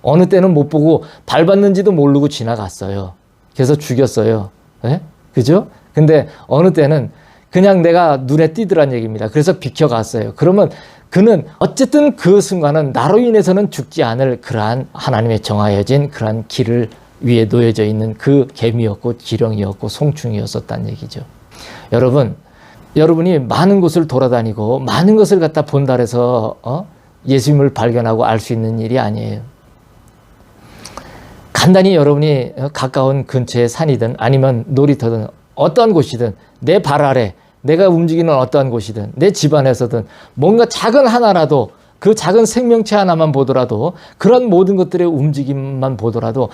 S1: 어느 때는 못 보고 밟았는지도 모르고 지나갔어요. 그래서 죽였어요. 네? 그죠? 근데 어느 때는 그냥 내가 눈에 띄더란 얘기입니다. 그래서 비켜갔어요. 그러면 그는 어쨌든 그 순간은 나로 인해서는 죽지 않을 그러한 하나님의 정하여진 그러한 길을 위에 놓여져 있는 그 개미였고 지렁이였고 송충이었었다는 얘기죠. 여러분이 많은 곳을 돌아다니고 많은 것을 갖다 본다 해서 예수님을 발견하고 알 수 있는 일이 아니에요. 간단히 여러분이 가까운 근처의 산이든 아니면 놀이터든 어떠한 곳이든 내 발 아래 내가 움직이는 어떠한 곳이든 내 집안에서든 뭔가 작은 하나라도 그 작은 생명체 하나만 보더라도 그런 모든 것들의 움직임만 보더라도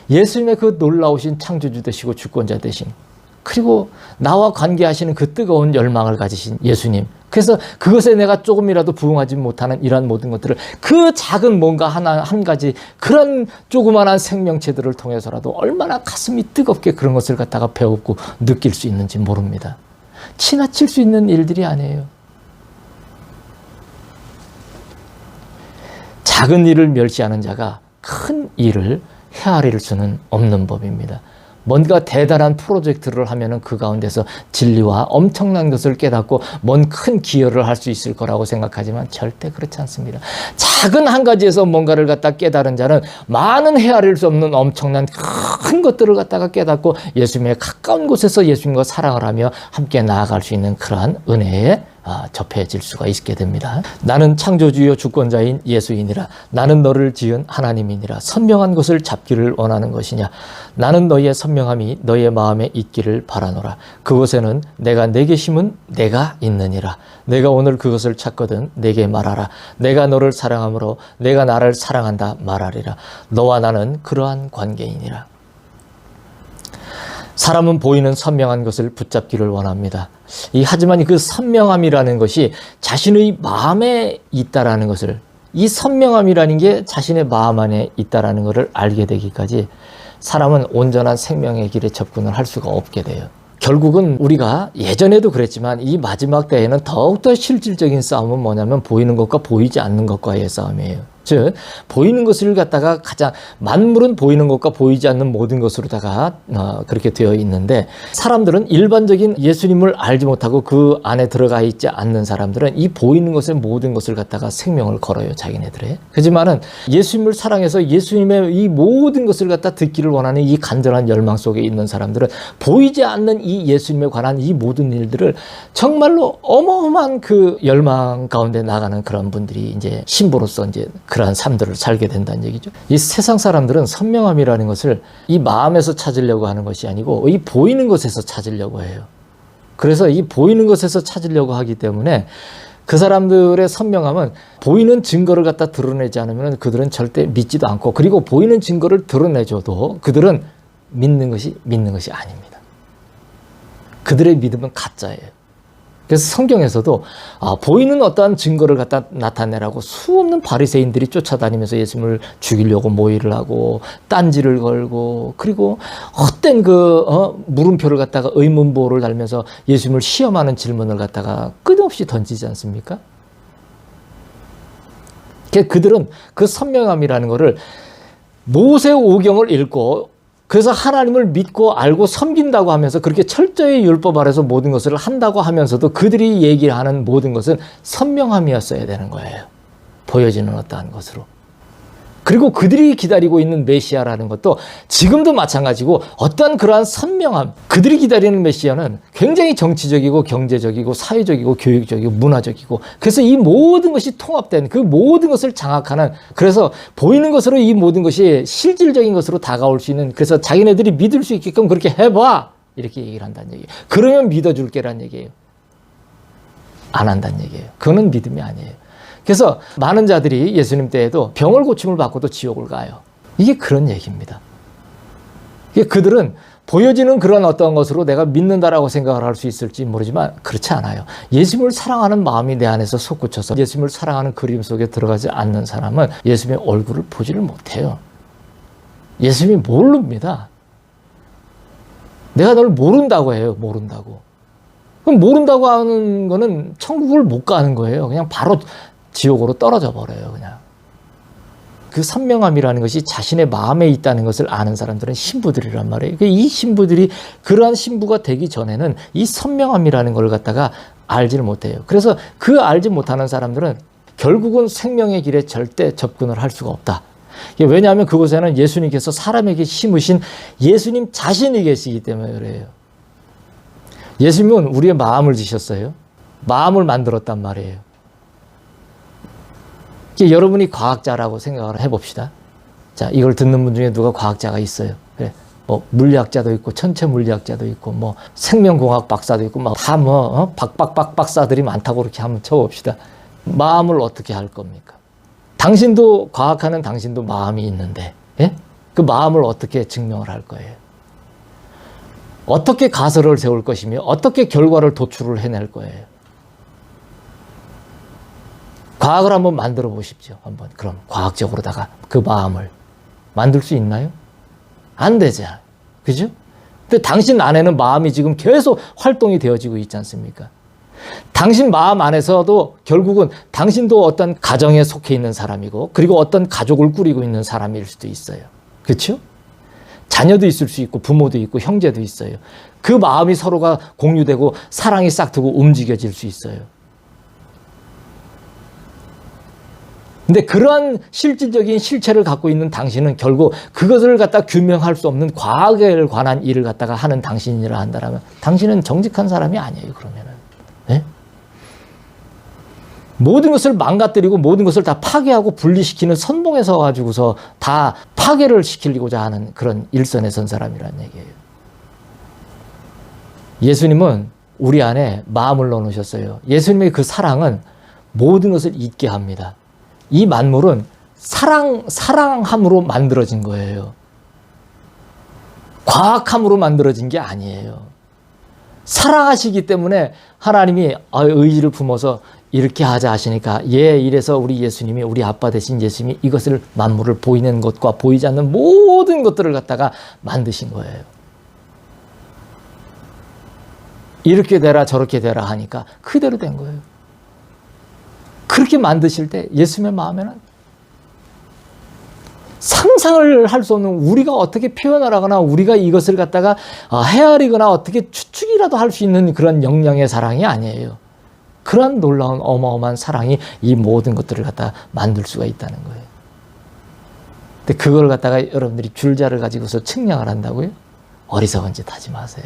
S1: 예수님의 그 놀라우신 창조주 되시고 주권자 되신 그리고 나와 관계하시는 그 뜨거운 열망을 가지신 예수님, 그래서 그것에 내가 조금이라도 부응하지 못하는 이러한 모든 것들을 그 작은 뭔가 한 가지 그런 조그만한 생명체들을 통해서라도 얼마나 가슴이 뜨겁게 그런 것을 갖다가 배우고 느낄 수 있는지 모릅니다. 지나칠 수 있는 일들이 아니에요. 작은 일을 멸시하는 자가 큰 일을 헤아릴 수는 없는 법입니다. 뭔가 대단한 프로젝트를 하면은 그 가운데서 진리와 엄청난 것을 깨닫고 뭔 큰 기여를 할 수 있을 거라고 생각하지만 절대 그렇지 않습니다. 작은 한 가지에서 뭔가를 갖다 깨달은 자는 많은 헤아릴 수 없는 엄청난 큰 것들을 갖다가 깨닫고 예수님의 가까운 곳에서 예수님과 사랑을 하며 함께 나아갈 수 있는 그러한 은혜에 접해질 수가 있게 됩니다. 나는 창조주요 주권자인 예수이니라. 나는 너를 지은 하나님이니라. 선명한 것을 잡기를 원하는 것이냐. 나는 너희의 선명함이 너희의 마음에 있기를 바라노라. 그곳에는 내가 내게 심은 내가 있느니라. 내가 오늘 그것을 찾거든 내게 말하라. 내가 너를 사랑함으로 내가 나를 사랑한다 말하리라. 너와 나는 그러한 관계이니라. 사람은 보이는 선명한 것을 붙잡기를 원합니다. 하지만 그 선명함이라는 것이 자신의 마음에 있다라는 것을, 이 선명함이라는 게 자신의 마음 안에 있다라는 것을 알게 되기까지 사람은 온전한 생명의 길에 접근을 할 수가 없게 돼요. 결국은 우리가 예전에도 그랬지만 이 마지막 때에는 더욱더 실질적인 싸움은 뭐냐면 보이는 것과 보이지 않는 것과의 싸움이에요. 즉 보이는 것을 갖다가 가장, 만물은 보이는 것과 보이지 않는 모든 것으로다가 그렇게 되어 있는데, 사람들은 일반적인 예수님을 알지 못하고 그 안에 들어가 있지 않는 사람들은 이 보이는 것의 모든 것을 갖다가 생명을 걸어요, 자기네들의. 그렇지만은 예수님을 사랑해서 예수님의 이 모든 것을 갖다 듣기를 원하는 이 간절한 열망 속에 있는 사람들은 보이지 않는 이 예수님에 관한 이 모든 일들을 정말로 어마어마한 그 열망 가운데 나가는 그런 분들이 이제 신부로서 이제 그러한 삶들을 살게 된다는 얘기죠. 이 세상 사람들은 선명함이라는 것을 이 마음에서 찾으려고 하는 것이 아니고 이 보이는 것에서 찾으려고 해요. 그래서 이 보이는 것에서 찾으려고 하기 때문에 그 사람들의 선명함은 보이는 증거를 갖다 드러내지 않으면 그들은 절대 믿지도 않고, 그리고 보이는 증거를 드러내줘도 그들은 믿는 것이 아닙니다. 그들의 믿음은 가짜예요. 그래서 성경에서도 보이는 어떠한 증거를 갖다 나타내라고 수없는 바리새인들이 쫓아다니면서 예수님을 죽이려고 모의를 하고 딴지를 걸고, 그리고 헛된 물음표를 갖다가 의문보호를 달면서 예수님을 시험하는 질문을 갖다가 끝없이 던지지 않습니까? 그들은 그 선명함이라는 것을 모세 오경을 읽고 그래서 하나님을 믿고 알고 섬긴다고 하면서 그렇게 철저히 율법 아래서 모든 것을 한다고 하면서도 그들이 얘기하는 모든 것은 선명함이었어야 되는 거예요. 보여지는 어떠한 것으로. 그리고 그들이 기다리고 있는 메시아라는 것도 지금도 마찬가지고 어떤 그러한 선명함, 그들이 기다리는 메시아는 굉장히 정치적이고 경제적이고 사회적이고 교육적이고 문화적이고 그래서 이 모든 것이 통합된 그 모든 것을 장악하는 그래서 보이는 것으로 이 모든 것이 실질적인 것으로 다가올 수 있는 그래서 자기네들이 믿을 수 있게끔 그렇게 해봐 이렇게 얘기를 한다는 얘기예요. 그러면 믿어줄게란 얘기예요. 안 한다는 얘기예요. 그거는 믿음이 아니에요. 그래서 많은 자들이 예수님 때에도 병을 고침을 받고도 지옥을 가요. 이게 그런 얘기입니다. 그들은 보여지는 그런 어떤 것으로 내가 믿는다라고 생각을 할 수 있을지 모르지만 그렇지 않아요. 예수님을 사랑하는 마음이 내 안에서 솟구쳐서 예수님을 사랑하는 그림 속에 들어가지 않는 사람은 예수님의 얼굴을 보지를 못해요. 예수님이 모릅니다. 내가 널 모른다고 해요. 모른다고. 그럼 모른다고 하는 거는 천국을 못 가는 거예요. 그냥 바로 지옥으로 떨어져 버려요. 그냥. 그 선명함이라는 것이 자신의 마음에 있다는 것을 아는 사람들은 신부들이란 말이에요. 이 신부들이 그러한 신부가 되기 전에는 이 선명함이라는 걸 갖다가 알지를 못해요. 그래서 그 알지 못하는 사람들은 결국은 생명의 길에 절대 접근을 할 수가 없다. 왜냐하면 그곳에는 예수님께서 사람에게 심으신 예수님 자신이 계시기 때문에 그래요. 예수님은 우리의 마음을 지셨어요. 마음을 만들었단 말이에요. 여러분이 과학자라고 생각을 해봅시다. 자, 이걸 듣는 분 중에 누가 과학자가 있어요. 그래. 뭐 물리학자도 있고 천체 물리학자도 있고 뭐 생명공학 박사도 있고 막 다 박박박 박사들이 많다고 그렇게 한번 쳐봅시다. 마음을 어떻게 할 겁니까? 당신도 과학하는 당신도 마음이 있는데 예? 그 마음을 어떻게 증명을 할 거예요? 어떻게 가설을 세울 것이며 어떻게 결과를 도출을 해낼 거예요? 과학을 한번 만들어 보십시오. 한번 그럼 과학적으로다가 그 마음을 만들 수 있나요? 안 되죠. 그죠? 근데 당신 안에는 마음이 지금 계속 활동이 되어지고 있지 않습니까? 당신 마음 안에서도 결국은 당신도 어떤 가정에 속해 있는 사람이고 그리고 어떤 가족을 꾸리고 있는 사람일 수도 있어요. 그렇죠? 자녀도 있을 수 있고 부모도 있고 형제도 있어요. 그 마음이 서로가 공유되고 사랑이 싹트고 움직여질 수 있어요. 근데 그러한 실질적인 실체를 갖고 있는 당신은 결국 그것을 갖다 규명할 수 없는 과학에 관한 일을 갖다가 하는 당신이라 한다면 당신은 정직한 사람이 아니에요. 그러면은 네? 모든 것을 망가뜨리고 모든 것을 다 파괴하고 분리시키는 선봉에 서 가지고서 다 파괴를 시키려고자 하는 그런 일선에 선 사람이라는 얘기예요. 예수님은 우리 안에 마음을 넣어놓으셨어요. 예수님의 그 사랑은 모든 것을 잊게 합니다. 이 만물은 사랑함으로 만들어진 거예요. 과학함으로 만들어진 게 아니에요. 사랑하시기 때문에 하나님이 의지를 품어서 이렇게 하자 하시니까 이래서 우리 예수님이 우리 아빠 되신 예수님이 이것을 만물을 보이는 것과 보이지 않는 모든 것들을 갖다가 만드신 거예요. 이렇게 되라 저렇게 되라 하니까 그대로 된 거예요. 그렇게 만드실 때 예수님의 마음에는 상상을 할 수 없는 우리가 어떻게 표현을 하거나 우리가 이것을 갖다가 헤아리거나 어떻게 추측이라도 할 수 있는 그런 영령의 사랑이 아니에요. 그런 놀라운 어마어마한 사랑이 이 모든 것들을 갖다가 만들 수가 있다는 거예요. 근데 그걸 갖다가 여러분들이 줄자를 가지고서 측량을 한다고요? 어리석은 짓 하지 마세요.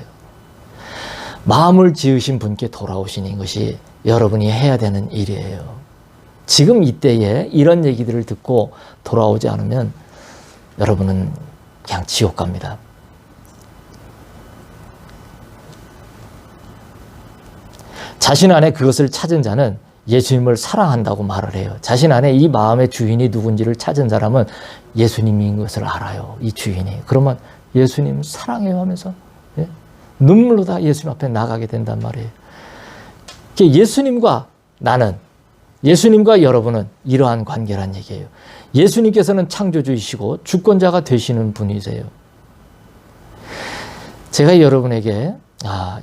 S1: 마음을 지으신 분께 돌아오시는 것이 여러분이 해야 되는 일이에요. 지금 이때에 이런 얘기들을 듣고 돌아오지 않으면 여러분은 그냥 지옥 갑니다. 자신 안에 그것을 찾은 자는 예수님을 사랑한다고 말을 해요. 자신 안에 이 마음의 주인이 누군지를 찾은 사람은 예수님인 것을 알아요. 이 주인이. 그러면 예수님 사랑해요 하면서 눈물로 다 예수님 앞에 나가게 된단 말이에요. 예수님과 나는 예수님과 여러분은 이러한 관계란 얘기예요. 예수님께서는 창조주이시고 주권자가 되시는 분이세요. 제가 여러분에게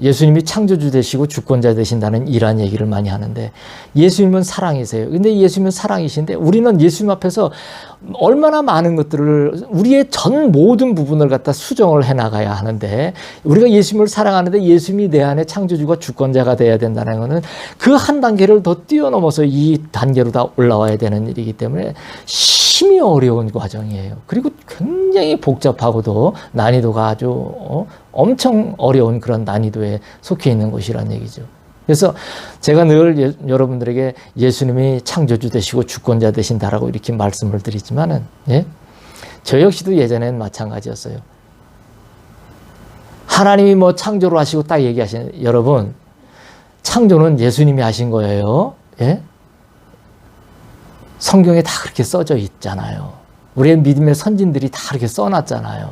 S1: 예수님이 창조주 되시고 주권자 되신다는 이러한 얘기를 많이 하는데 예수님은 사랑이세요. 근데 예수님은 사랑이신데 우리는 예수님 앞에서 얼마나 많은 것들을 우리의 전 모든 부분을 갖다 수정을 해나가야 하는데 우리가 예수님을 사랑하는데 예수님이 내 안에 창조주가 주권자가 돼야 된다는 것은 그 한 단계를 더 뛰어넘어서 이 단계로 다 올라와야 되는 일이기 때문에 힘이 어려운 과정이에요. 그리고 굉장히 복잡하고도 난이도가 아주 엄청 어려운 그런 난이도에 속해 있는 곳이란 얘기죠. 그래서 제가 늘 여러분들에게 예수님이 창조주 되시고 주권자 되신다라고 이렇게 말씀을 드리지만은, 예? 저 역시도 예전엔 마찬가지였어요. 하나님이 뭐 창조를 하시고 딱 얘기하시는, 여러분, 창조는 예수님이 하신 거예요. 예? 성경에 다 그렇게 써져 있잖아요. 우리의 믿음의 선진들이 다 그렇게 써놨잖아요.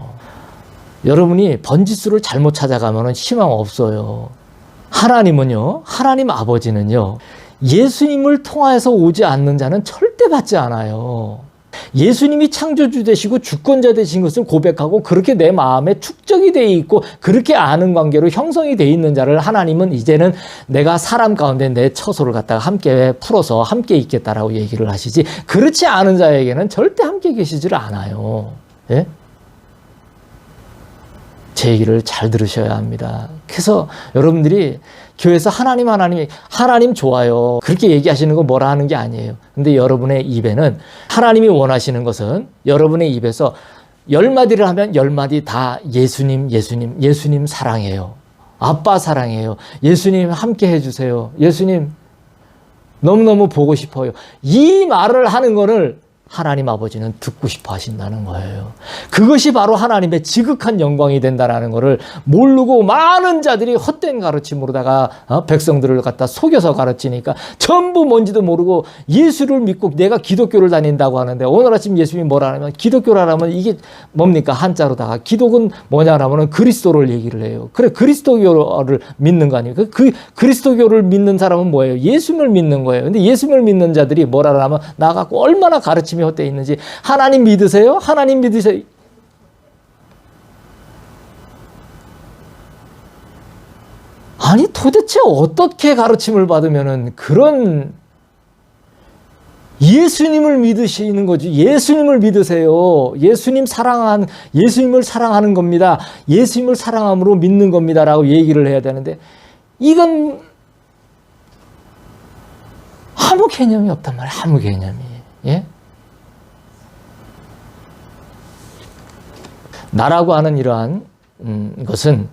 S1: 여러분이 번지수를 잘못 찾아가면 희망 없어요. 하나님은요, 하나님 아버지는요, 예수님을 통하여서 오지 않는 자는 절대 받지 않아요. 예수님이 창조주 되시고 주권자 되신 것을 고백하고 그렇게 내 마음에 축적이 되어 있고 그렇게 아는 관계로 형성이 되어 있는 자를 하나님은 이제는 내가 사람 가운데 내 처소를 갖다가 함께 풀어서 함께 있겠다라고 얘기를 하시지, 그렇지 않은 자에게는 절대 함께 계시질 않아요. 예? 제 얘기를 잘 들으셔야 합니다. 그래서 여러분들이 교회에서 하나님 좋아요, 그렇게 얘기하시는 거 뭐라 하는 게 아니에요. 근데 여러분의 입에는 하나님이 원하시는 것은 여러분의 입에서 10마디를 하면 10마디 다 예수님 사랑해요. 아빠 사랑해요. 예수님 함께 해주세요. 예수님 너무너무 보고 싶어요. 이 말을 하는 거를 하나님 아버지는 듣고 싶어 하신다는 거예요. 그것이 바로 하나님의 지극한 영광이 된다는 것을 모르고 많은 자들이 헛된 가르침으로다가 백성들을 갖다 속여서 가르치니까 전부 뭔지도 모르고 예수를 믿고 내가 기독교를 다닌다고 하는데, 오늘 아침 예수님이 뭐라 하냐면, 기독교라면 이게 뭡니까? 한자로다가 기독은 뭐냐라면 그리스도를 얘기를 해요. 그래, 그리스도교를 믿는 거 아니에요? 그 그리스도교를 믿는 사람은 뭐예요? 예수님을 믿는 거예요. 근데 예수님을 믿는 자들이 뭐라 하면 나가고 얼마나 가르침이 헛되어 있는지, 하나님 믿으세요? 하나님 믿으세요? 아니 도대체 어떻게 가르침을 받으면은 그런 예수님을 믿으시는 거지. 예수님을 믿으세요. 예수님을 사랑하는 겁니다. 예수님을 사랑함으로 믿는 겁니다라고 얘기를 해야 되는데, 이건 아무 개념이 없단 말이에요. 아무 개념이. 예? 나라고 하는 이러한 것은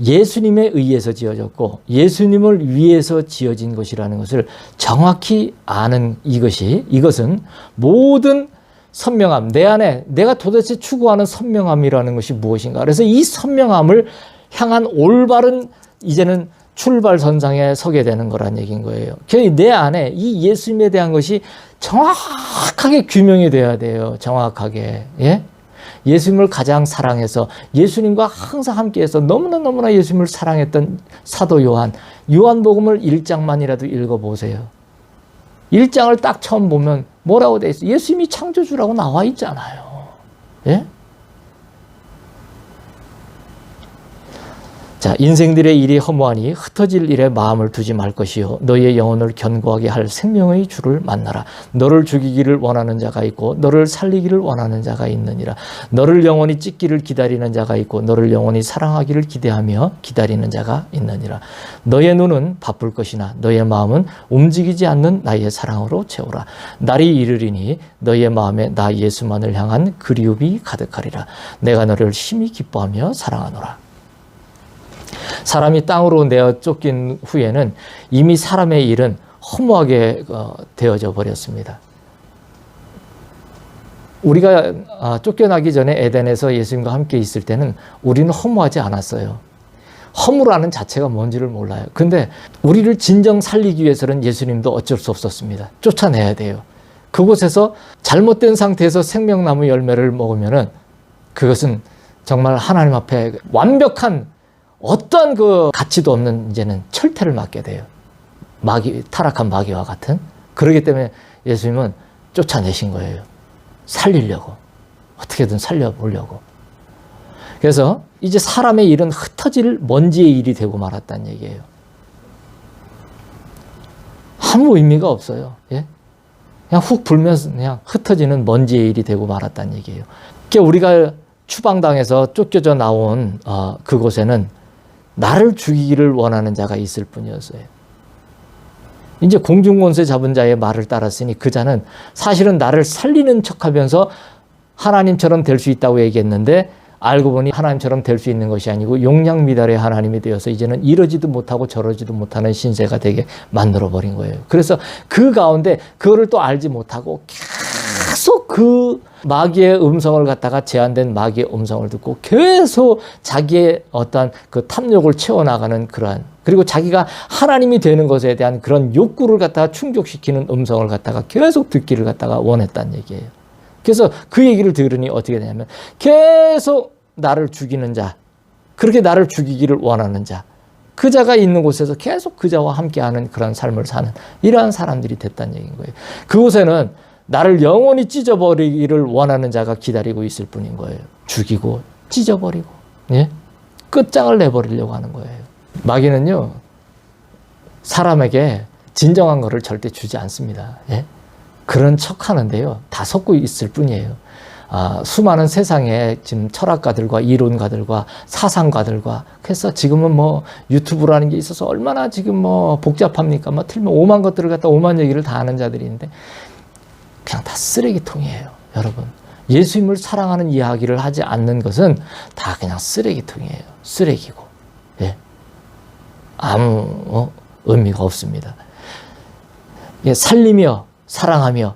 S1: 예수님에 의해서 지어졌고 예수님을 위해서 지어진 것이라는 것을 정확히 아는 이것은 모든 선명함, 내 안에 내가 도대체 추구하는 선명함이라는 것이 무엇인가. 그래서 이 선명함을 향한 올바른 이제는 출발선상에 서게 되는 거란 얘기인 거예요. 내 안에 이 예수님에 대한 것이 정확하게 규명이 돼야 돼요. 정확하게. 예? 예수님을 가장 사랑해서 예수님과 항상 함께해서 너무나 예수님을 사랑했던 사도 요한복음을 1장만이라도 읽어보세요. 1장을 딱 처음 보면 뭐라고 돼 있어요? 예수님이 창조주라고 나와 있잖아요. 예? 자, 인생들의 일이 허무하니 흩어질 일에 마음을 두지 말 것이요 너희의 영혼을 견고하게 할 생명의 주를 만나라. 너를 죽이기를 원하는 자가 있고 너를 살리기를 원하는 자가 있느니라. 너를 영원히 찢기를 기다리는 자가 있고 너를 영원히 사랑하기를 기대하며 기다리는 자가 있느니라. 너의 눈은 바쁠 것이나 너의 마음은 움직이지 않는 나의 사랑으로 채우라. 날이 이르리니 너의 마음에 나 예수만을 향한 그리움이 가득하리라. 내가 너를 심히 기뻐하며 사랑하노라. 사람이 땅으로 내어 쫓긴 후에는 이미 사람의 일은 허무하게 되어져 버렸습니다. 우리가 쫓겨나기 전에 에덴에서 예수님과 함께 있을 때는 우리는 허무하지 않았어요. 허무라는 자체가 뭔지를 몰라요. 근데 우리를 진정 살리기 위해서는 예수님도 어쩔 수 없었습니다. 쫓아내야 돼요. 그곳에서 잘못된 상태에서 생명나무 열매를 먹으면은 그것은 정말 하나님 앞에 완벽한 어떤 그 가치도 없는 이제는 철퇴를 맞게 돼요. 타락한 마귀와 같은. 그렇기 때문에 예수님은 쫓아내신 거예요. 살리려고. 어떻게든 살려보려고. 그래서 이제 사람의 일은 흩어질 먼지의 일이 되고 말았다는 얘기예요. 아무 의미가 없어요. 예? 그냥 훅 불면서 그냥 흩어지는 먼지의 일이 되고 말았다는 얘기예요. 그러니까 우리가 추방당해서 쫓겨져 나온 그곳에는 나를 죽이기를 원하는 자가 있을 뿐이었어요. 이제 공중권세 잡은 자의 말을 따랐으니 그 자는 사실은 나를 살리는 척하면서 하나님처럼 될 수 있다고 얘기했는데 알고 보니 하나님처럼 될 수 있는 것이 아니고 용량미달의 하나님이 되어서 이제는 이러지도 못하고 저러지도 못하는 신세가 되게 만들어버린 거예요. 그래서 그 가운데 그거를 또 알지 못하고 계속 그 마귀의 음성을 갖다가 제한된 마귀의 음성을 듣고 계속 자기의 어떤 그 탐욕을 채워나가는 그러한, 그리고 자기가 하나님이 되는 것에 대한 그런 욕구를 갖다가 충족시키는 음성을 갖다가 계속 듣기를 갖다가 원했다는 얘기예요. 그래서 그 얘기를 들으니 어떻게 되냐면 계속 나를 죽이는 자, 그렇게 나를 죽이기를 원하는 자, 그 자가 있는 곳에서 계속 그 자와 함께하는 그런 삶을 사는 이러한 사람들이 됐다는 얘기인 거예요. 그곳에는 나를 영원히 찢어버리기를 원하는 자가 기다리고 있을 뿐인 거예요. 죽이고 찢어버리고, 예? 끝장을 내버리려고 하는 거예요. 마귀는요, 사람에게 진정한 것을 절대 주지 않습니다. 예? 그런 척 하는데요, 다 속고 있을 뿐이에요. 수많은 세상의 지금 철학가들과 이론가들과 사상가들과, 그래서 지금은 뭐 유튜브라는 게 있어서 얼마나 지금 뭐 복잡합니까? 뭐 틀면 오만 것들을 갖다 오만 얘기를 다 하는 자들인데 그냥 다 쓰레기통이에요, 여러분. 예수님을 사랑하는 이야기를 하지 않는 것은 다 그냥 쓰레기통이에요. 쓰레기고, 예. 아무 의미가 없습니다. 예, 살리며 사랑하며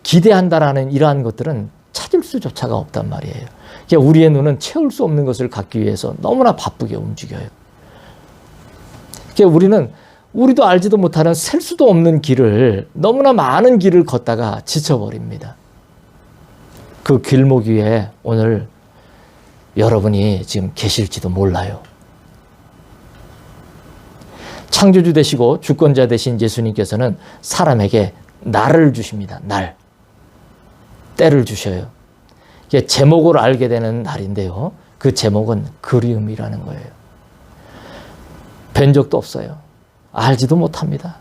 S1: 기대한다라는 이러한 것들은 찾을 수조차가 없단 말이에요. 그러니까 우리의 눈은 채울 수 없는 것을 갖기 위해서 너무나 바쁘게 움직여요. 그러니까 우리도 알지도 못하는 셀 수도 없는 길을, 너무나 많은 길을 걷다가 지쳐버립니다. 그 길목 위에 오늘 여러분이 지금 계실지도 몰라요. 창조주 되시고 주권자 되신 예수님께서는 사람에게 날을 주십니다. 날. 때를 주셔요. 이게 제목을 알게 되는 날인데요. 그 제목은 그리움이라는 거예요. 뵌 적도 없어요. 알지도 못합니다.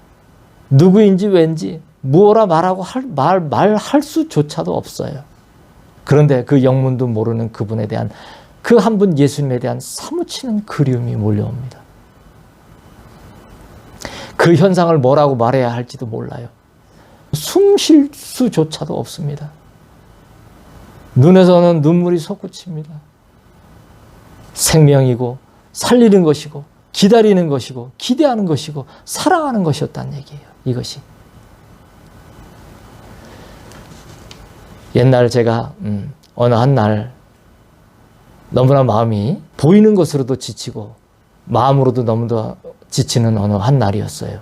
S1: 누구인지 왠지 무엇라 말하고 말할 수조차도 없어요. 그런데 그 영문도 모르는 그분에 대한, 그 한 분 예수님에 대한 사무치는 그리움이 몰려옵니다. 그 현상을 뭐라고 말해야 할지도 몰라요. 숨 쉴 수조차도 없습니다. 눈에서는 눈물이 솟구칩니다. 생명이고 살리는 것이고 기다리는 것이고 기대하는 것이고 사랑하는 것이었다는 얘기예요. 이것이. 옛날 제가 어느 한 날 너무나 마음이 보이는 것으로도 지치고 마음으로도 너무도 지치는 어느 한 날이었어요.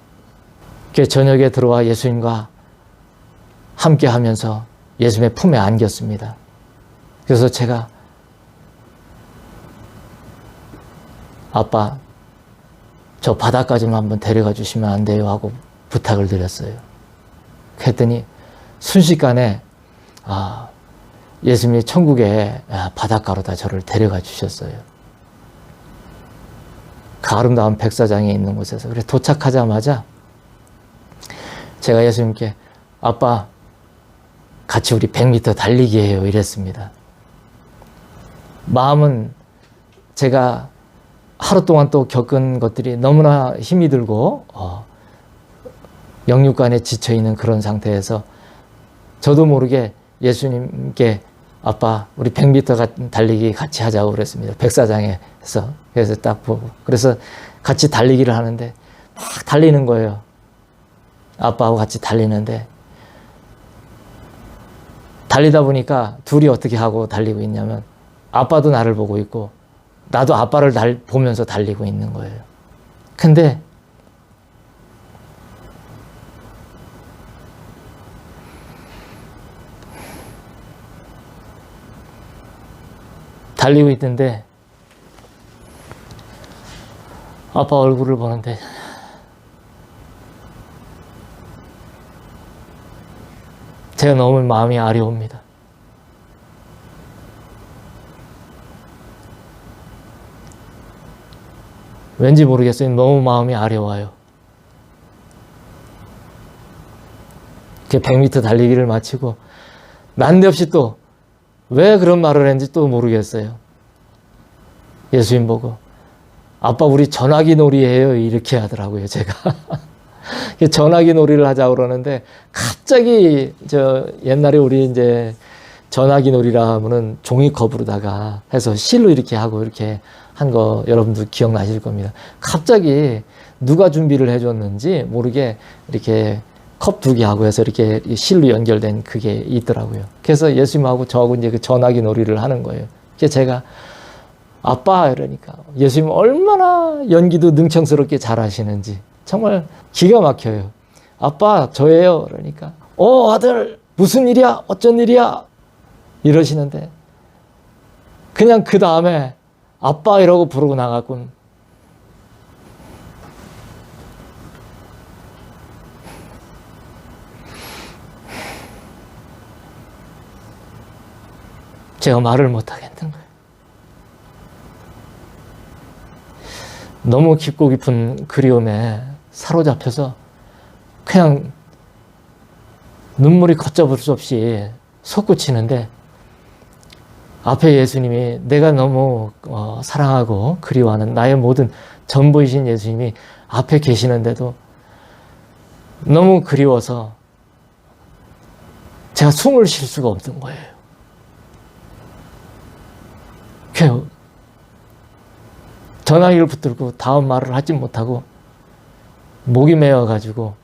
S1: 저녁에 들어와 예수님과 함께 하면서 예수님의 품에 안겼습니다. 그래서 제가 아빠, 저 바다까지만 한번 데려가 주시면 안 돼요? 하고 부탁을 드렸어요. 그랬더니 순식간에 예수님이 천국의 바닷가로 다 저를 데려가 주셨어요. 그 아름다운 백사장에 있는 곳에서. 그래서 도착하자마자 제가 예수님께 아빠, 같이 우리 100m 달리기 해요. 이랬습니다. 마음은 제가 하루 동안 또 겪은 것들이 너무나 힘이 들고 영육간에 지쳐있는 그런 상태에서 저도 모르게 예수님께 아빠 우리 100m 달리기 같이 하자고 그랬습니다. 백사장에서. 그래서 딱 보고 그래서 같이 달리기를 하는데 막 달리는 거예요. 아빠하고 같이 달리는데 달리다 보니까 둘이 어떻게 하고 달리고 있냐면 아빠도 나를 보고 있고 나도 아빠를 보면서 달리고 있는 거예요. 근데 달리고 있는데 아빠 얼굴을 보는데 제가 너무 마음이 아려옵니다. 왠지 모르겠어요. 너무 마음이 아려워요. 100m 달리기를 마치고 난데없이 또 왜 그런 말을 했는지 또 모르겠어요. 예수님 보고 아빠 우리 전화기 놀이 해요 이렇게 하더라고요. 제가 전화기 놀이를 하자고 그러는데 갑자기 옛날에 우리 이제 전화기 놀이라 하면은 종이컵으로다가 해서 실로 이렇게 하고 이렇게 한 거 여러분들 기억나실 겁니다. 갑자기 누가 준비를 해줬는지 모르게 이렇게 컵 2개 하고 해서 이렇게 실로 연결된 그게 있더라고요. 그래서 예수님하고 저하고 이제 그 전화기 놀이를 하는 거예요. 그래서 제가 아빠 이러니까 예수님 얼마나 연기도 능청스럽게 잘하시는지 정말 기가 막혀요. 아빠 저예요. 그러니까 아들 무슨 일이야? 어쩐 일이야? 이러시는데 그냥 그 다음에 아빠 이러고 부르고 나갔군. 제가 말을 못 하겠는 거예요. 너무 깊고 깊은 그리움에 사로잡혀서 그냥 눈물이 걷잡을 수 없이 솟구치는데 앞에 예수님이 내가 너무 사랑하고 그리워하는 나의 모든 전부이신 예수님이 앞에 계시는데도 너무 그리워서 제가 숨을 쉴 수가 없는 거예요. 전화기를 붙들고 다음 말을 하지 못하고 목이 메어가지고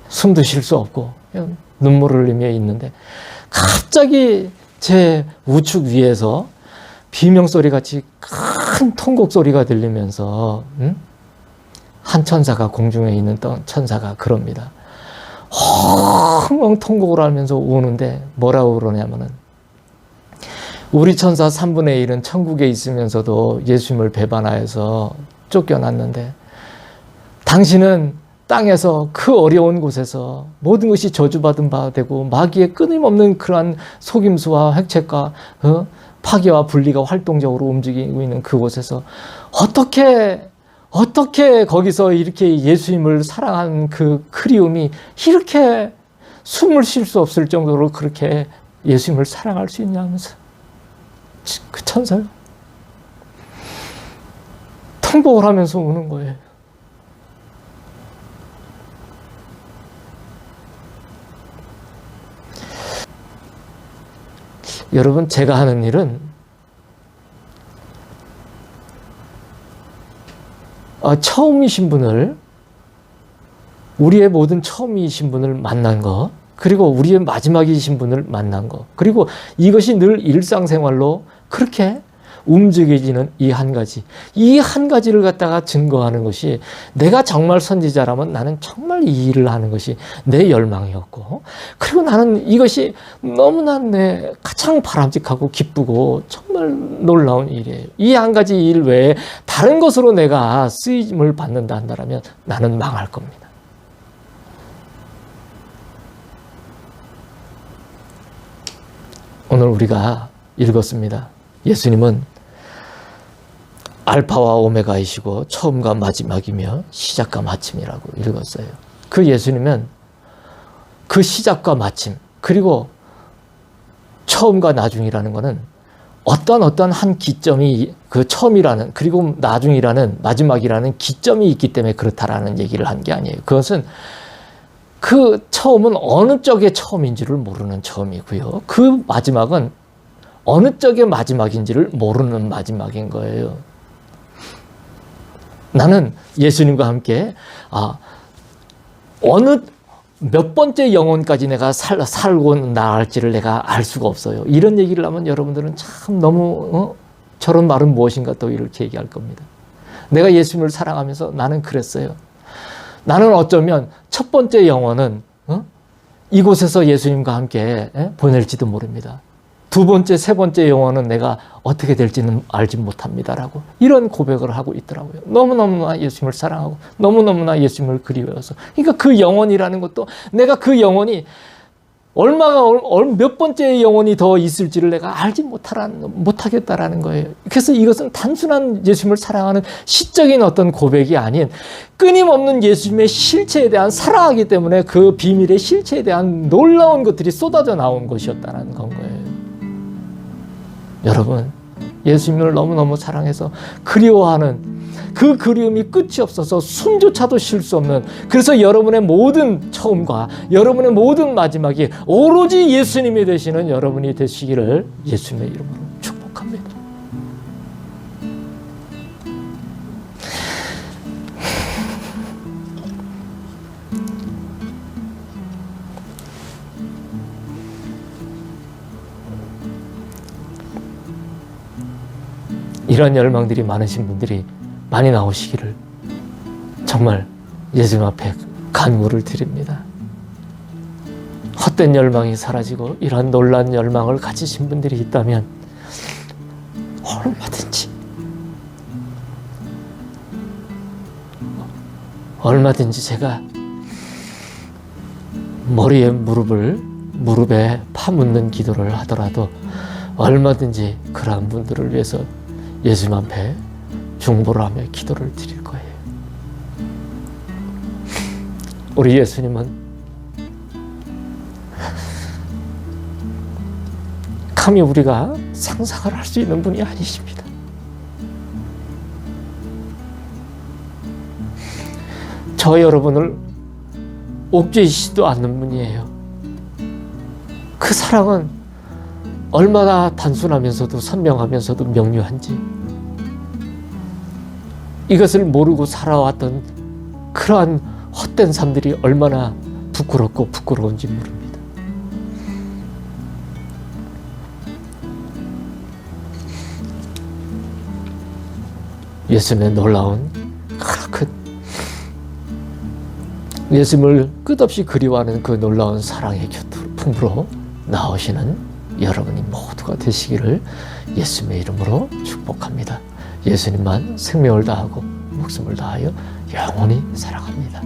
S1: 숨도 쉴 수 없고 그냥 눈물을 흘리며 있는데 갑자기 제 우측 위에서 비명소리 같이 큰 통곡 소리가 들리면서 한 천사가 공중에 있는 천사가 그럽니다. 엉엉 통곡을 하면서 우는데 뭐라고 그러냐면은 우리 천사 3분의 1은 천국에 있으면서도 예수님을 배반하여서 쫓겨났는데 당신은 땅에서 그 어려운 곳에서 모든 것이 저주받은 바 되고 마귀의 끊임없는 그러한 속임수와 획책과 파괴와 분리가 활동적으로 움직이고 있는 그곳에서 어떻게 거기서 이렇게 예수님을 사랑하는 그 그리움이 이렇게 숨을 쉴 수 없을 정도로 그렇게 예수님을 사랑할 수 있냐면서 그 천사가 통곡을 하면서 우는 거예요. 여러분, 제가 하는 일은 처음이신 분을, 우리의 모든 처음이신 분을 만난 거, 그리고 우리의 마지막이신 분을 만난 거, 그리고 이것이 늘 일상생활로 그렇게 움직여지는 이 한 가지를 갖다가 증거하는 것이, 내가 정말 선지자라면 나는 정말 이 일을 하는 것이 내 열망이었고, 그리고 나는 이것이 너무나 내 가장 바람직하고 기쁘고 정말 놀라운 일이에요. 이 한 가지 일 외에 다른 것으로 내가 쓰임을 받는다 한다면 나는 망할 겁니다. 오늘 우리가 읽었습니다. 예수님은 알파와 오메가이시고 처음과 마지막이며 시작과 마침이라고 읽었어요. 그 예수님은 그 시작과 마침, 그리고 처음과 나중이라는 것은 어떤 한 기점이, 그 처음이라는, 그리고 나중이라는, 마지막이라는 기점이 있기 때문에 그렇다라는 얘기를 한 게 아니에요. 그것은 그 처음은 어느 쪽의 처음인지를 모르는 처음이고요. 그 마지막은 어느 쪽의 마지막인지를 모르는 마지막인 거예요. 나는 예수님과 함께 어느 몇 번째 영혼까지 내가 살고 나갈지를 내가 알 수가 없어요. 이런 얘기를 하면 여러분들은 참 너무 저런 말은 무엇인가 또 이렇게 얘기할 겁니다. 내가 예수님을 사랑하면서 나는 그랬어요. 나는 어쩌면 첫 번째 영혼은 이곳에서 예수님과 함께 보낼지도 모릅니다. 두 번째, 세 번째 영혼은 내가 어떻게 될지는 알지 못합니다라고 이런 고백을 하고 있더라고요. 너무너무나 예수님을 사랑하고 너무너무나 예수님을 그리워해서. 그러니까 그 영혼이라는 것도 내가 그 영혼이 몇 번째 영혼이 더 있을지를 내가 알지 못하겠다라는 거예요. 그래서 이것은 단순한 예수님을 사랑하는 시적인 어떤 고백이 아닌 끊임없는 예수님의 실체에 대한 사랑하기 때문에 그 비밀의 실체에 대한 놀라운 것들이 쏟아져 나온 것이었다는 건 거예요. 여러분, 예수님을 너무너무 사랑해서 그리워하는 그 그리움이 끝이 없어서 숨조차도 쉴 수 없는, 그래서 여러분의 모든 처음과 여러분의 모든 마지막이 오로지 예수님이 되시는 여러분이 되시기를 예수님의 이름으로 축복합니다. 이런 열망들이 많으신 분들이 많이 나오시기를 정말 예수님 앞에 간구를 드립니다. 헛된 열망이 사라지고 이러한 놀라운 열망을 가지신 분들이 있다면 얼마든지 제가 머리에 무릎에 파묻는 기도를 하더라도 얼마든지 그러한 분들을 위해서 예수님 앞에 중보를 하며 기도를 드릴 거예요. 우리 예수님은 감히 우리가 상상을 할 수 있는 분이 아니십니다. 저 여러분을 옥죄이시지도 않는 분이에요. 그 사랑은 얼마나 단순하면서도 선명하면서도 명료한지, 이것을 모르고 살아왔던 그러한 헛된 삶들이 얼마나 부끄럽고 부끄러운지 모릅니다. 예수님의 놀라운 큰 예수님을 끝없이 그리워하는 그 놀라운 사랑의 품으로 나오시는 여러분이 모두가 되시기를 예수님의 이름으로 축복합니다. 예수님만 생명을 다하고 목숨을 다하여 영원히 사랑합니다.